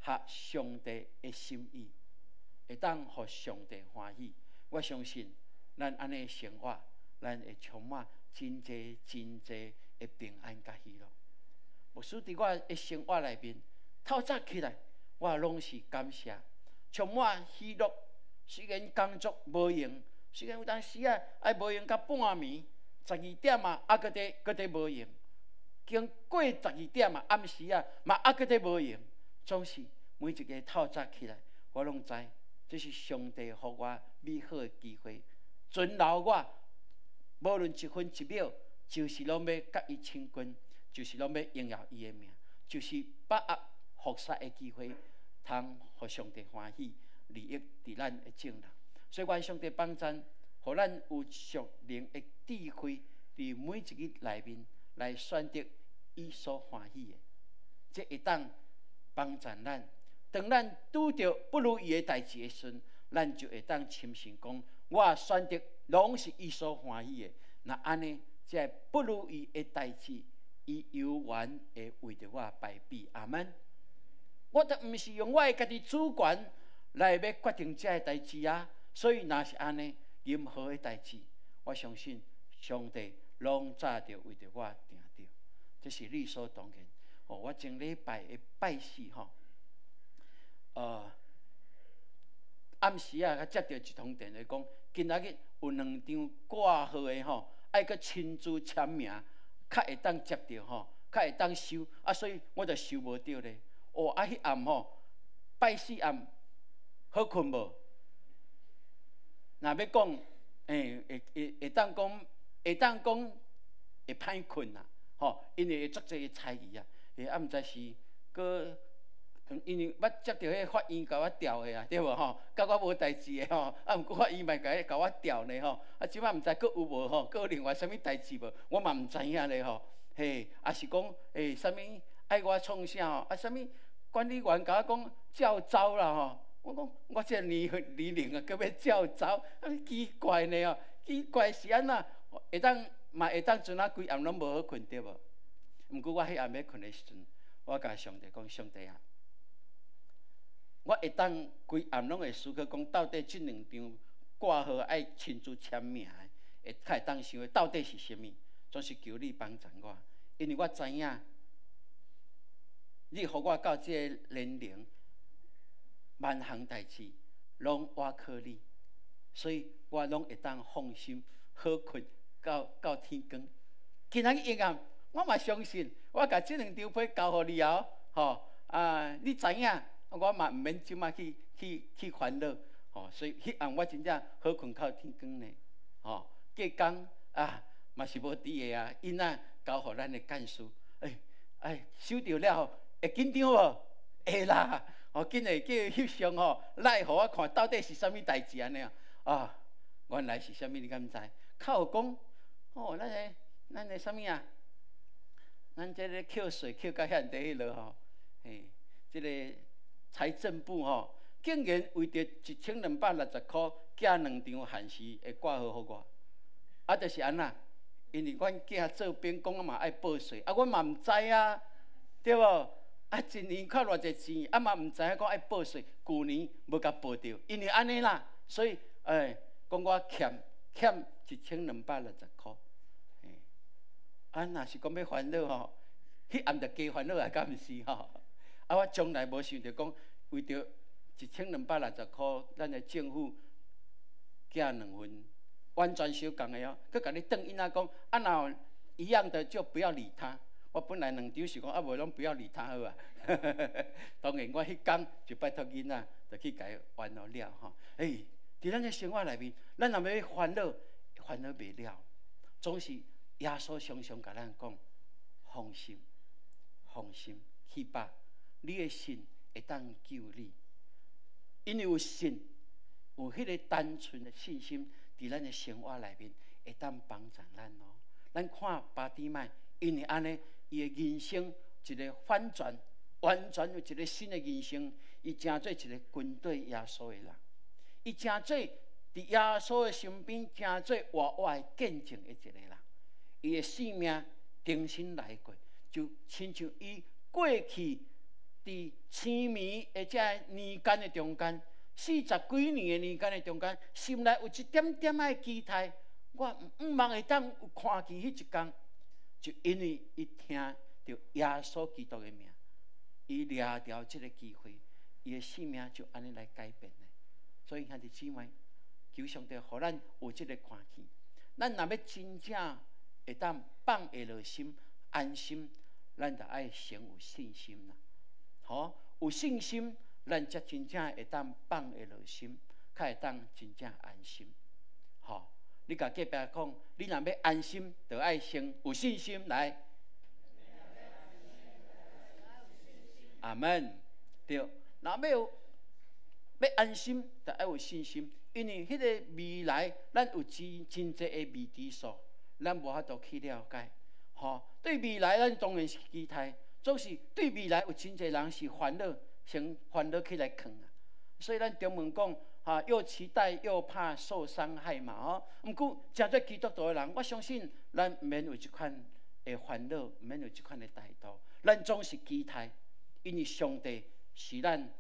合上帝的心意，会当互上帝欢喜。我相信咱安尼生活。咱会充满真济的平安甲喜乐。牧师伫我的生活内面，透早起来，我拢是感谢，充满喜乐。虽然工作无用，虽然有当时爱无用到半暝，12点啊，搁伫无用。经过12点啊，暗时嘛搁伫无用。总是每一个透早起来，我拢知这是上帝予我美好的机会，存留我。无论一分一秒，就是拢要甲伊亲近，就是拢要荣耀伊的名，就是把握服侍的机会，通互上帝欢喜，利益伫咱的正人。所以，愿上帝帮助，互咱有属灵的智慧，伫每一日内面来选择伊所欢喜的，这会当帮助咱。当咱拄着不如意的代志的时，咱就会当深信讲，我选择拢是伊所欢喜的。那安尼，这不如意的代志，伊有缘会为着我败笔。阿门。我都毋是用我的家己主权来要决定这个代志啊。所以，若是安尼，任何的代志，我相信上帝拢早就为着我定着，这是理所当然。我前礼拜的拜四暗时甲接到一通电话，讲今仔日有2张挂号的爱阁亲自签名，较会当接到较会当收所以我就收无到咧。哦，迄暗吼，拜四暗好困无？若要讲，会当讲，会歹困啦，吼，因为会足侪猜疑啊，毋知是个。因为捌接到迄法院甲我调的啊，对无吼？甲我无代志的吼，毋过法院嘛甲我调呢吼。即摆毋知佫有无吼？佫有另外啥物代志无？我嘛毋知影咧吼。嘿，也是讲啥物爱我创啥吼？啥物管理员甲我讲照走啦吼。我讲我这年龄啊，佫要照走，奇怪呢吼。奇怪是安那？会当阵啊规暗拢无好困对无？毋过我迄暗要困的时阵，我甲上帝讲：上帝啊！我会当规暗拢会思考讲，到底这2张挂号爱亲自签名的，会当想到底是啥物？总是求你帮助我，因为我知影，你予我到这个年龄，万项代志拢倚靠你，所以我拢会当放心好困到天光。今仔日夜暗，我嘛相信，我甲这2张批交互你后，吼你知影。我嘛毋免即马去烦恼，吼，所以迄暗我真正好困到天光呢，吼，隔工嘛是无伫个啊，因仔交互咱的干事，收到了后会紧张无？会啦，吼，紧个叫翕相吼，来互我看到底是啥物代志安尼啊？原来是啥物？你敢毋知？较有讲，哦，咱个啥物啊？咱这个扣税扣到遐地迄落吼，这个。财政部吼，竟然为着1260块寄2张限时会挂号互我，就是安那，因为阮囝做兵讲嘛爱报税，阮嘛毋知啊，对无？一年扣偌济钱，嘛毋知影讲爱报税，旧年无甲报着，因为安尼啦，所以讲我欠1260块，若是讲要烦恼吼，迄暗着加烦恼啊，敢毋是吼？我从来无想着讲，为着1260块，咱的政府寄2份，完全相共的哦。佮甲你转因仔讲，若一样的就不要理他。我本来2张是讲，无拢不要理他好啊。当然，我迄天就拜托囡仔，就去甲伊烦恼了吼。伫咱的生活内面，咱若要烦恼袂了，总是耶稣常常甲咱讲，放心，去吧。你的信会当救你，因为有信，有迄个单纯的信心，伫咱的生活内面会当帮助咱哦。咱看巴底麦，因为安尼，伊的人生一个反转，完全有一个新的人生。伊成做一个军队耶稣的人，伊成做伫耶稣的身边，成做活活的见证的一个人。伊的性命重新来过，就亲像伊过去。伫青迷的这年间的中间，40几年的年间的中间，心内有一点点的期待，我毋望会当有看见迄一天，就因为伊听到耶稣基督的名，伊抓到这个机会，伊的生命就安尼来改变的。所以兄弟姊妹，求上帝互咱有这个看见，咱若要真正会当放下落心、安心，咱就爱先有信心啦。有信心，咱才真正会当放下落心，才会当真正安心。你甲隔壁讲，你若要安心，就爱先有信心来。阿门。对，若要安心，就爱有信心，因为迄个未来，咱有真侪的未知数，咱无法度去了解。对未来，咱当然是期待。总是对未来有真侪人是烦恼，先烦恼起来扛啊。所以咱中文讲，又期待又怕受伤害嘛，毋过真做基督徒的人，我相信咱毋免有即款的烦恼，毋免有即款的态度，咱总是期待，因为上帝是咱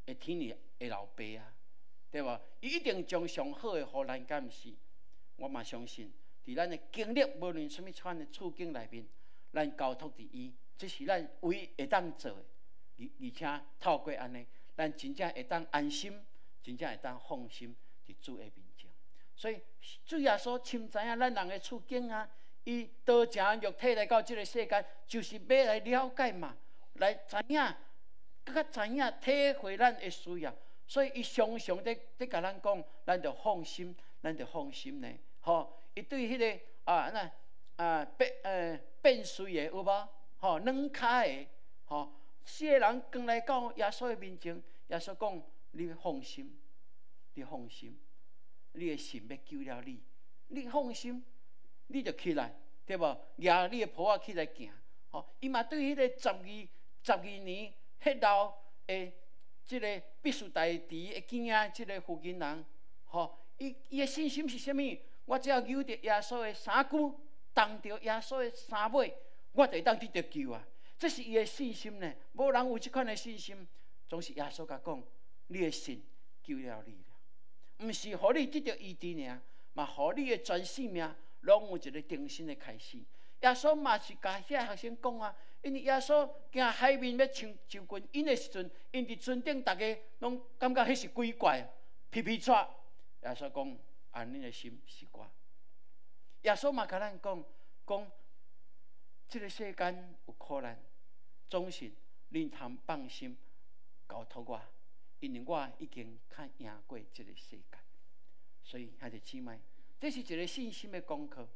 的天父的老爸啊，对无？伊一定将上好的互咱，敢毋是？我嘛相信，伫咱的经历，无论什么款的处境内面，咱交托伫伊。这是咱唯会当做的，而且透过安尼，咱真正会当安心，真正会当放心伫主的面前。所以主耶稣深知影咱人的处境啊，伊道成肉体来到这个世界，就是要来了解嘛，来知影更加知影体会咱的需要。所以，伊常常在甲咱讲，咱着放心，咱着放心呢。吼，伊对迄个变水的有无？吼，软脚的，吼，四个人刚来到耶稣的面前，耶稣讲：你放心，你放心，你的神要救了你，你放心，你就起来，对无？举你的袍仔起来行。吼，伊嘛对迄个12年迄老的。即个必须大池的囝仔，即个附近人，吼，伊的信心是啥物？我只要扭着耶稣的衫裤，动着耶稣的衫尾，我就会当得到救啊！这是伊的信心呢。无人有即款的信心，总是耶稣甲讲：你的神救了你了，毋是互你得到医治尔，嘛互你的全生命拢有一个重新的开始。耶稣嘛是甲遐学生讲啊。因为耶稣行海面要上群因的时阵，因伫船顶，大家拢感觉迄是鬼怪，皮皮喘。耶稣讲：安恁的心是我。耶稣嘛甲咱讲，这个世间有苦难，总是恁通放心交托我，因为我已经较赢过这个世界。所以，兄弟姊妹，这是一个信心的功课。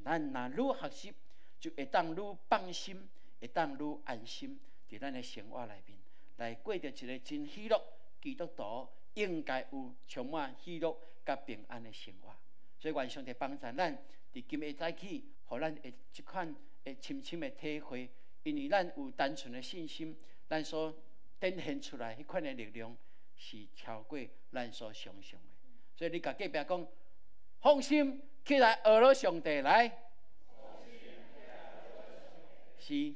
咱若愈学习，就会当愈放心。会当愈安心，伫咱的生活内面，来过着一个真喜乐基督徒应该有充满喜乐甲平安的生活。所以，愿上帝帮助咱，伫今日早起，互咱会即款会深深的体会，因为咱有单纯的信心，咱所展现出来迄款的力量，是超过咱所想象的。所以，你甲隔壁讲，放心起来，学了上帝来，是。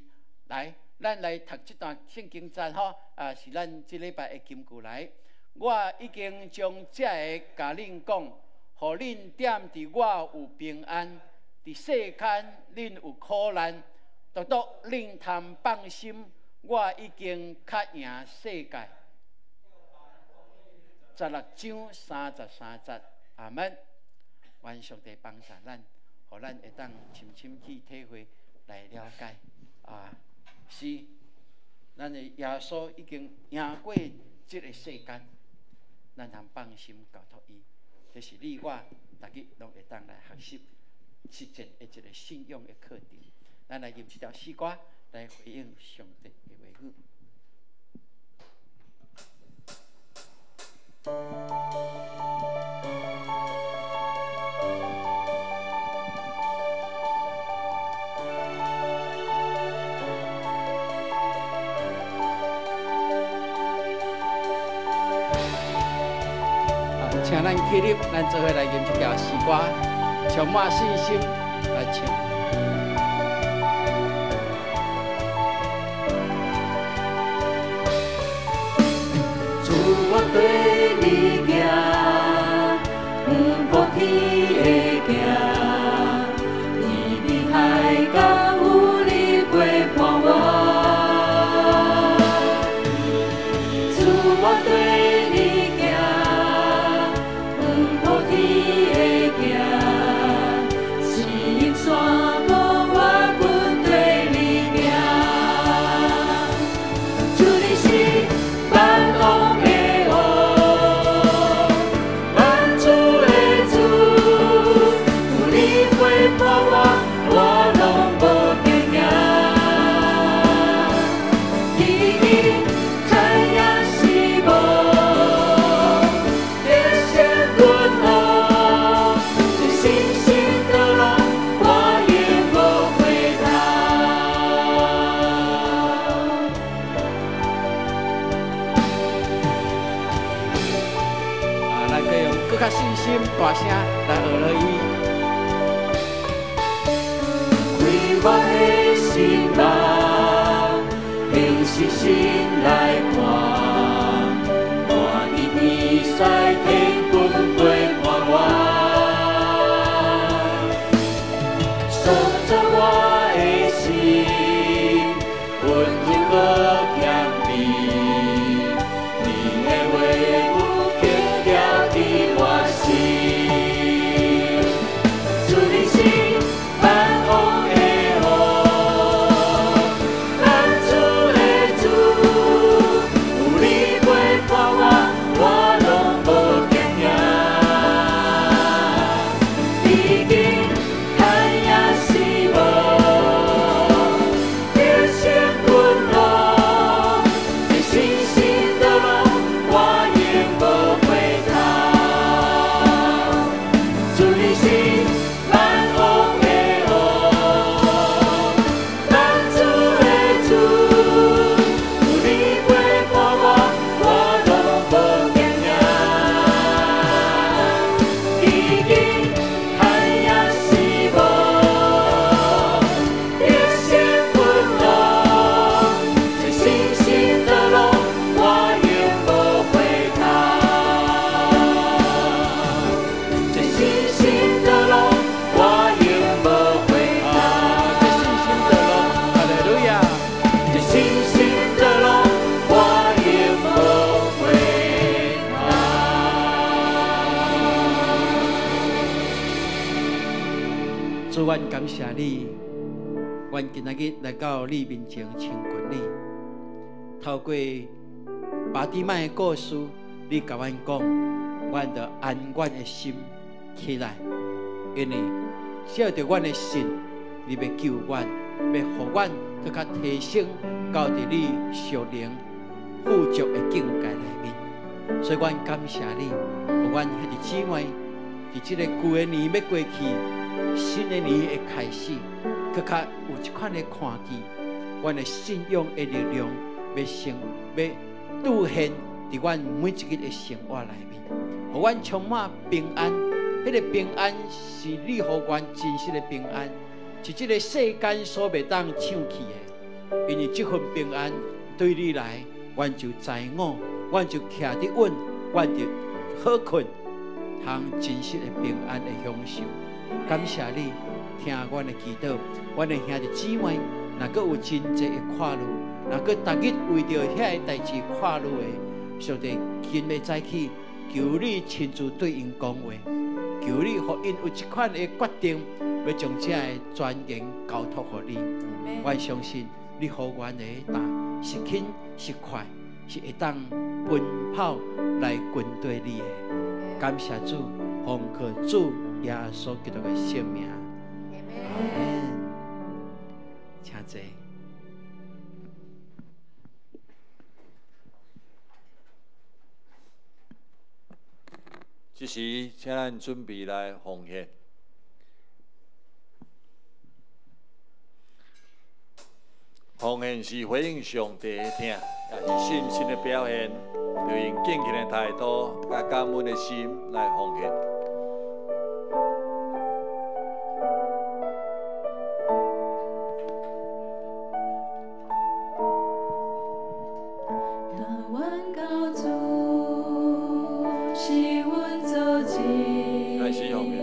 来，咱来读这段圣经节吼，是咱这礼拜的金句来。我已经将这个甲恁讲，互恁点伫我有平安，伫世间恁有苦难，独独恁通放心，我已经较赢世界。16章33节，阿门。愿上帝帮助咱，互咱会当深深去体会来了解是，咱的耶稣已经赢过这个世间，咱通放心交托伊。这是你我大家拢会当来学习、实践的一个信仰的课程。咱来用这条诗歌来回应上帝的话语。请咱起立，咱做伙来吟这条诗歌，充满信心来唱。主，我对你行，不天的行，天边海角有你陪伴我。主，我对你较信心，大声来学落伊。开我的心目，凭信心来看，看见天使天军陪伴我，塑造我的心，温柔和谦卑，你的话语刻了伫我心，主你是万王的王，主，阮感谢你，阮今仔日来到你面前亲近你，透过巴底麦的故事，你甲阮讲，阮着安阮的心起来，因为照着阮的信，你要救阮，要互阮更较提升到伫你属灵富足的境界内面。所以，阮感谢你，互阮迄个姊妹，伫即个旧的年要过去，新的年会开始，更较有一款的看见，阮的信仰的力量要凸显伫阮每一日的生活内面，互阮充满平安。迄个平安是你互阮真实的平安，是即个世间所袂当抢去的。因为这份平安对你来，阮就知我，阮就徛得稳，阮就好困，通真实的平安的享受。感谢你听阮的祈祷，阮的兄弟姊妹，若阁有真济的跨路，若阁逐日为着遐个代志跨路的，上帝今日早起，求你亲自对因讲话，求你互因有一款的决定，要将这个专言交托予你。我相信你互阮的答是轻是快，是会当奔跑来跟对你的。感谢主，奉靠主耶稣基督的圣名。阿门。请坐。这时，请咱准备来奉献。奉献是回应上帝的听，也是信心的表现，就用敬虔的态度、甲感恩的心来奉献。开始奉献。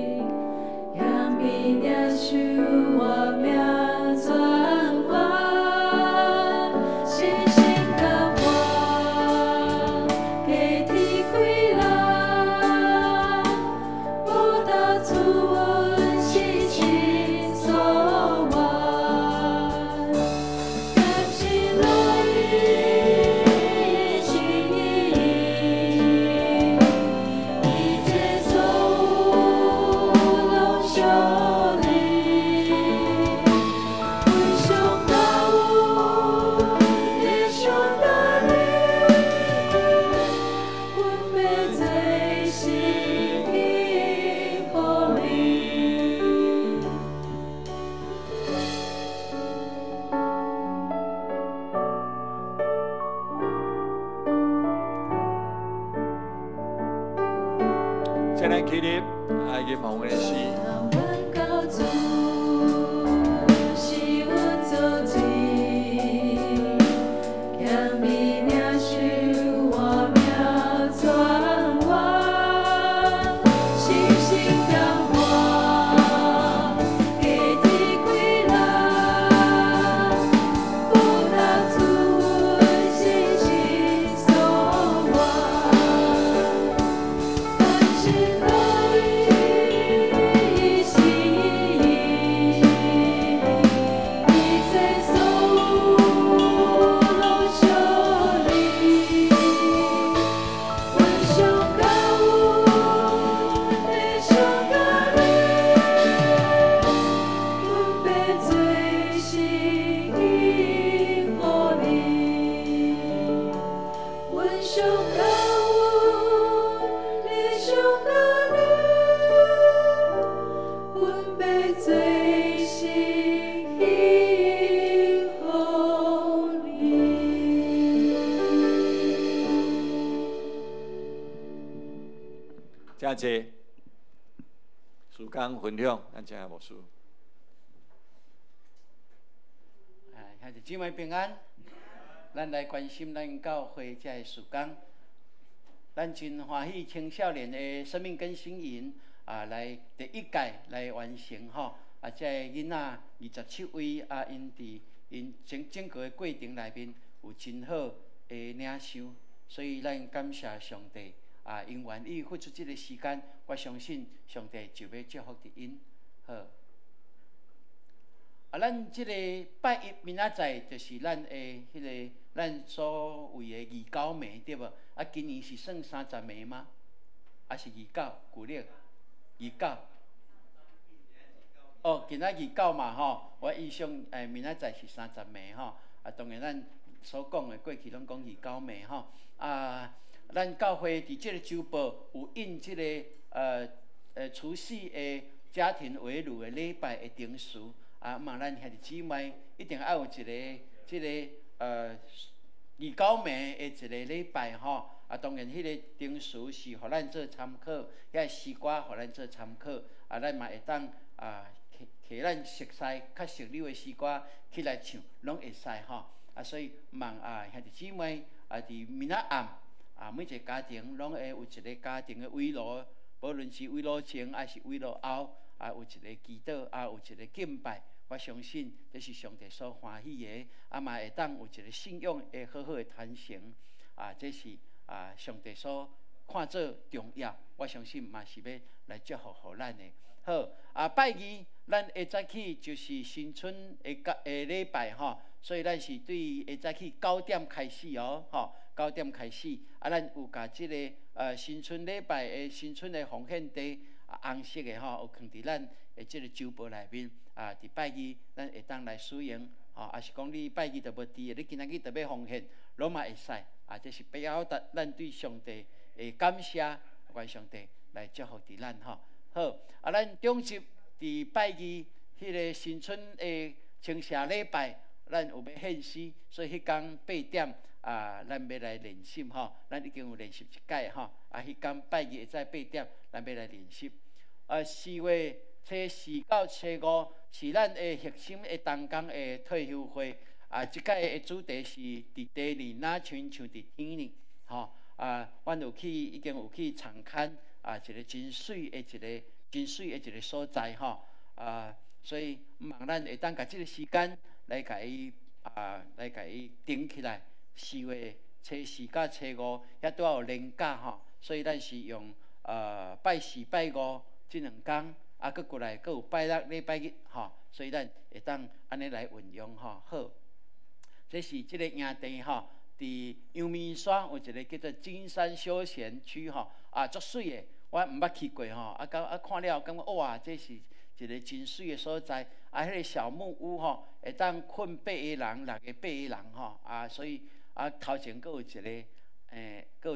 请咱起立，爱去奉献的诗。真济时间分享，咱真系无输。兄弟姊妹平安，咱来关心咱教会这个时间，咱真欢喜青少年的生命更新营来第一届来完成吼这囡仔27位因整个的过程内面有真好的领受，所以咱感谢上帝。因愿意付出这个时间，我相信上帝就要祝福伫因。好，咱即个拜一明仔载就是咱的迄个咱所谓的29暝，对无？啊，今年是算30暝吗？啊是29，旧历29。哦，今仔29嘛吼，我印象明仔载是30暝吼。啊，当然咱所讲的过去拢讲29暝吼。啊，咱教会伫即个周报有印即个除夕的家庭围炉的礼拜的定时。啊，嘛，咱兄弟姊妹一定要有一个即个29暝的一个礼拜吼。啊，当然迄个定时是互咱做参考，遐诗歌互咱做参考。啊，咱嘛会当啊，摕咱熟悉、较熟溜的诗歌起来唱，拢会使吼。啊，所以望兄弟姊妹伫明仔暗每一个家庭拢会有一个家庭的围炉，无论是围炉前还是围炉后，有一个祈祷，有一个敬拜。我相信这是上帝所欢喜的，嘛会当有一个信仰的好好的传承。这是上帝所看做重要。我相信嘛是要来祝福互咱的。好，拜二咱会早起就是新春的礼拜吼，所以咱是对会早起9点开始哦，9点开始。咱有甲即个新春礼拜的新春的奉献地红色的吼，有放伫咱的即个周报内面。伫拜二咱会当来使用，也是讲你拜二就无伫，你今仔日特别奉献，拢嘛会使。这是表达咱对上帝的感谢，愿上帝来祝福伫咱吼。好，咱中集伫拜二迄个新春的青蛇礼拜，咱有要献诗，所以迄天8点咱要来练习吼。咱已经有练习一届吼，迄天拜二会在8点，咱要来练习。4月初4到初5是咱的核心的同工的退休会。即届的主题是伫地里哪像伫天里，阮已经有去参观一个真水的一个所在吼。所以望咱会当甲即个时间来甲伊定起来。4月初4到初5遐拄有连假吼，所以咱是用拜4拜5即2天，佫过来佫有拜6礼拜日吼，所以咱会当安尼来运用吼。好。这是即个营地吼，伫阳明山有一个叫做金山休闲区吼，足水的，我毋捌去过吼，看了感觉哇，这是一个真水的所在。迄个小木屋吼，会当困8个人、6个8个人吼，所以头前佫有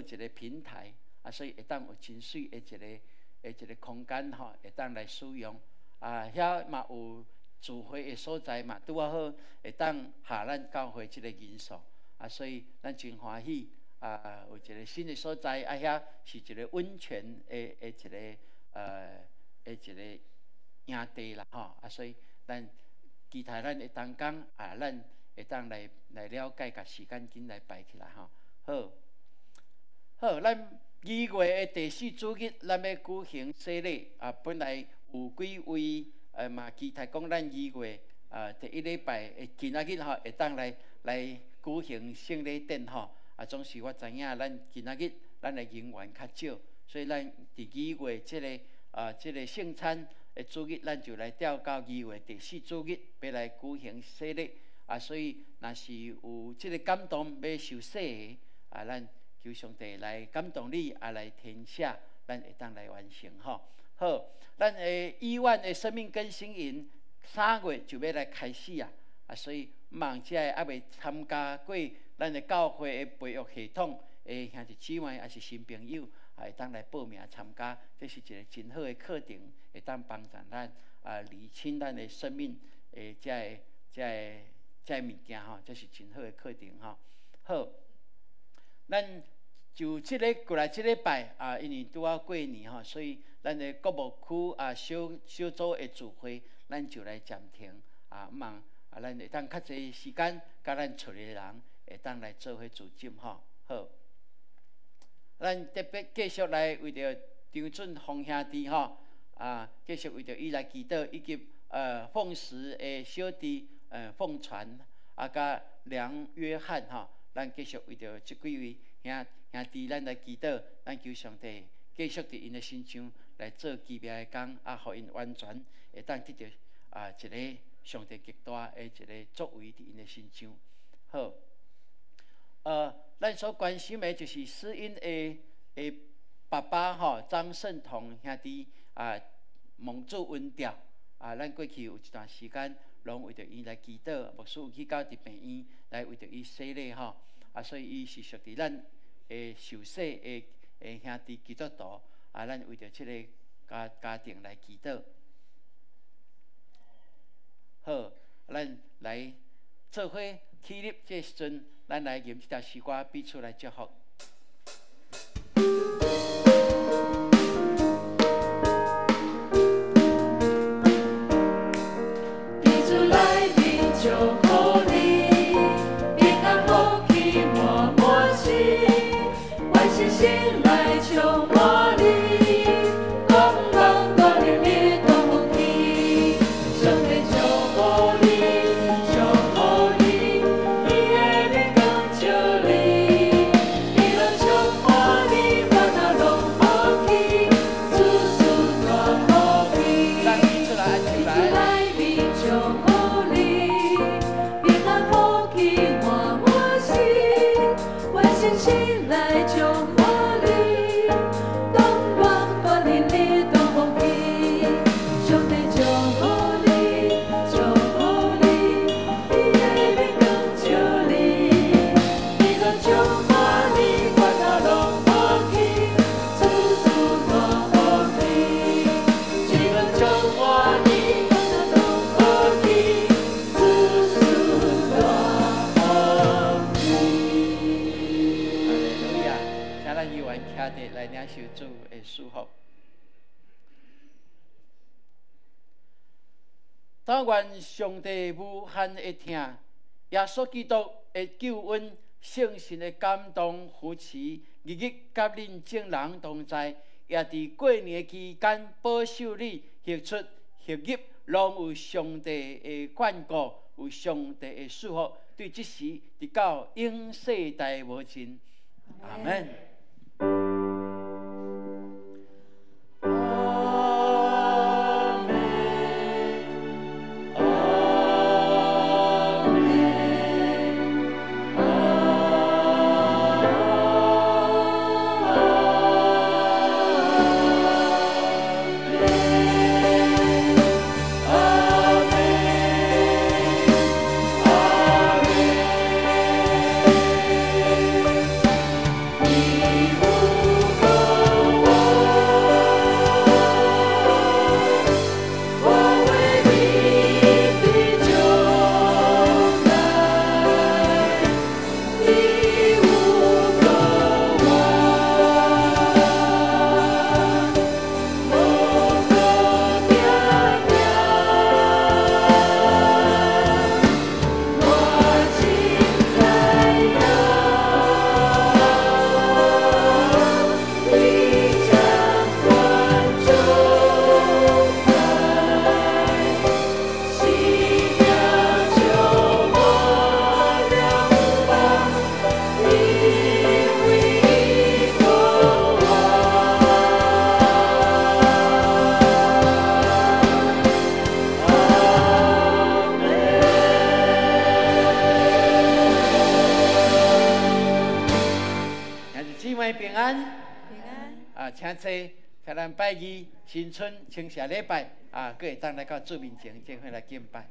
一个平台，所以会当有真水的一个空间吼，会当来使用。遐嘛有聚会的所在嘛，拄啊好会当下咱教会即个人数，所以咱真欢喜。有一个新的所在，遐是一个温泉的一个营地啦吼，所以咱期待咱会当讲咱会当来了解，甲时间紧来排起来吼。好，咱2月的第4主日，咱要举行洗礼。本来有几位嘛期待讲咱2月第1礼拜今仔日吼会当来举行圣礼典吼。总是我知影咱今仔日咱的人员较少，所以咱伫2月即个圣餐的主日，咱就来调到2月第4主日，要来举行洗礼。所以若是有即个感动要受洗的，咱求上帝来感动你，来填写，咱会当来完成吼。好，咱的医院的生命更新营3月就要来开始所以望即个未参加过咱的教会的培育系统的兄弟姊妹，也是新朋友，会当来报名参加。这是一个真好的课程，会当帮助咱厘清咱的生命的这物件吼，这是真好的课程吼。好，咱就过来这礼拜因为拄过年吼，所以咱的国务区小组的聚会，咱就来暂停望咱会当较侪时间，甲咱厝里人会当来做伙组织吼。好，咱特别继续来为着张准洪兄弟吼继续为着伊来祈祷，以及奉时的小弟奉传甲梁约翰吼，咱继续为着这几位兄弟咱来祈祷，咱求上帝继续伫因的身上来做奇妙的工，互因完全会当得到一个上帝极大的一个作为伫因的身上。好，咱所关心的就是诗音的爸爸吼，张胜同兄弟蒙主恩调咱过去有一段时间，拢为着伊来祈祷，牧师有去到伫病院来为着伊洗礼吼，所以伊是属于咱的受洗的兄弟基督徒咱为着即个家庭来祈祷。好，咱来做伙起立，这时阵，咱来吟这条诗歌，彼此来祝福。彼此来宾祝福你，平安福气满满心，万事兴来充满你，光荣光临你同福气，上帝祝福你，祝福你，你的名更照你，你能充满你，烦恼拢抛弃，处处大福气。咱彼此来安静来。来宾祝福你，平安福气满满心，万事兴来祝福你，东光光临你同福气，上帝祝福你，祝福你，你的名更照你，你能充满你，烦恼拢抛弃，处处大福气，你能充满你，烦恼拢抛弃，处处大福气。哈利路亚！请咱议员徛伫来领受主的祝福。但愿上帝无限的听，耶稣基督的救恩、圣神的感动扶持，日日甲恁众人同在，也伫过年期间保守你，活出活入，拢有上帝的眷顾，有上帝的祝福，对即时直到永世代无尽。阿门。平安，平安。请坐，请咱拜二新春清谢礼拜，佫会当来到主面前，正会来敬拜。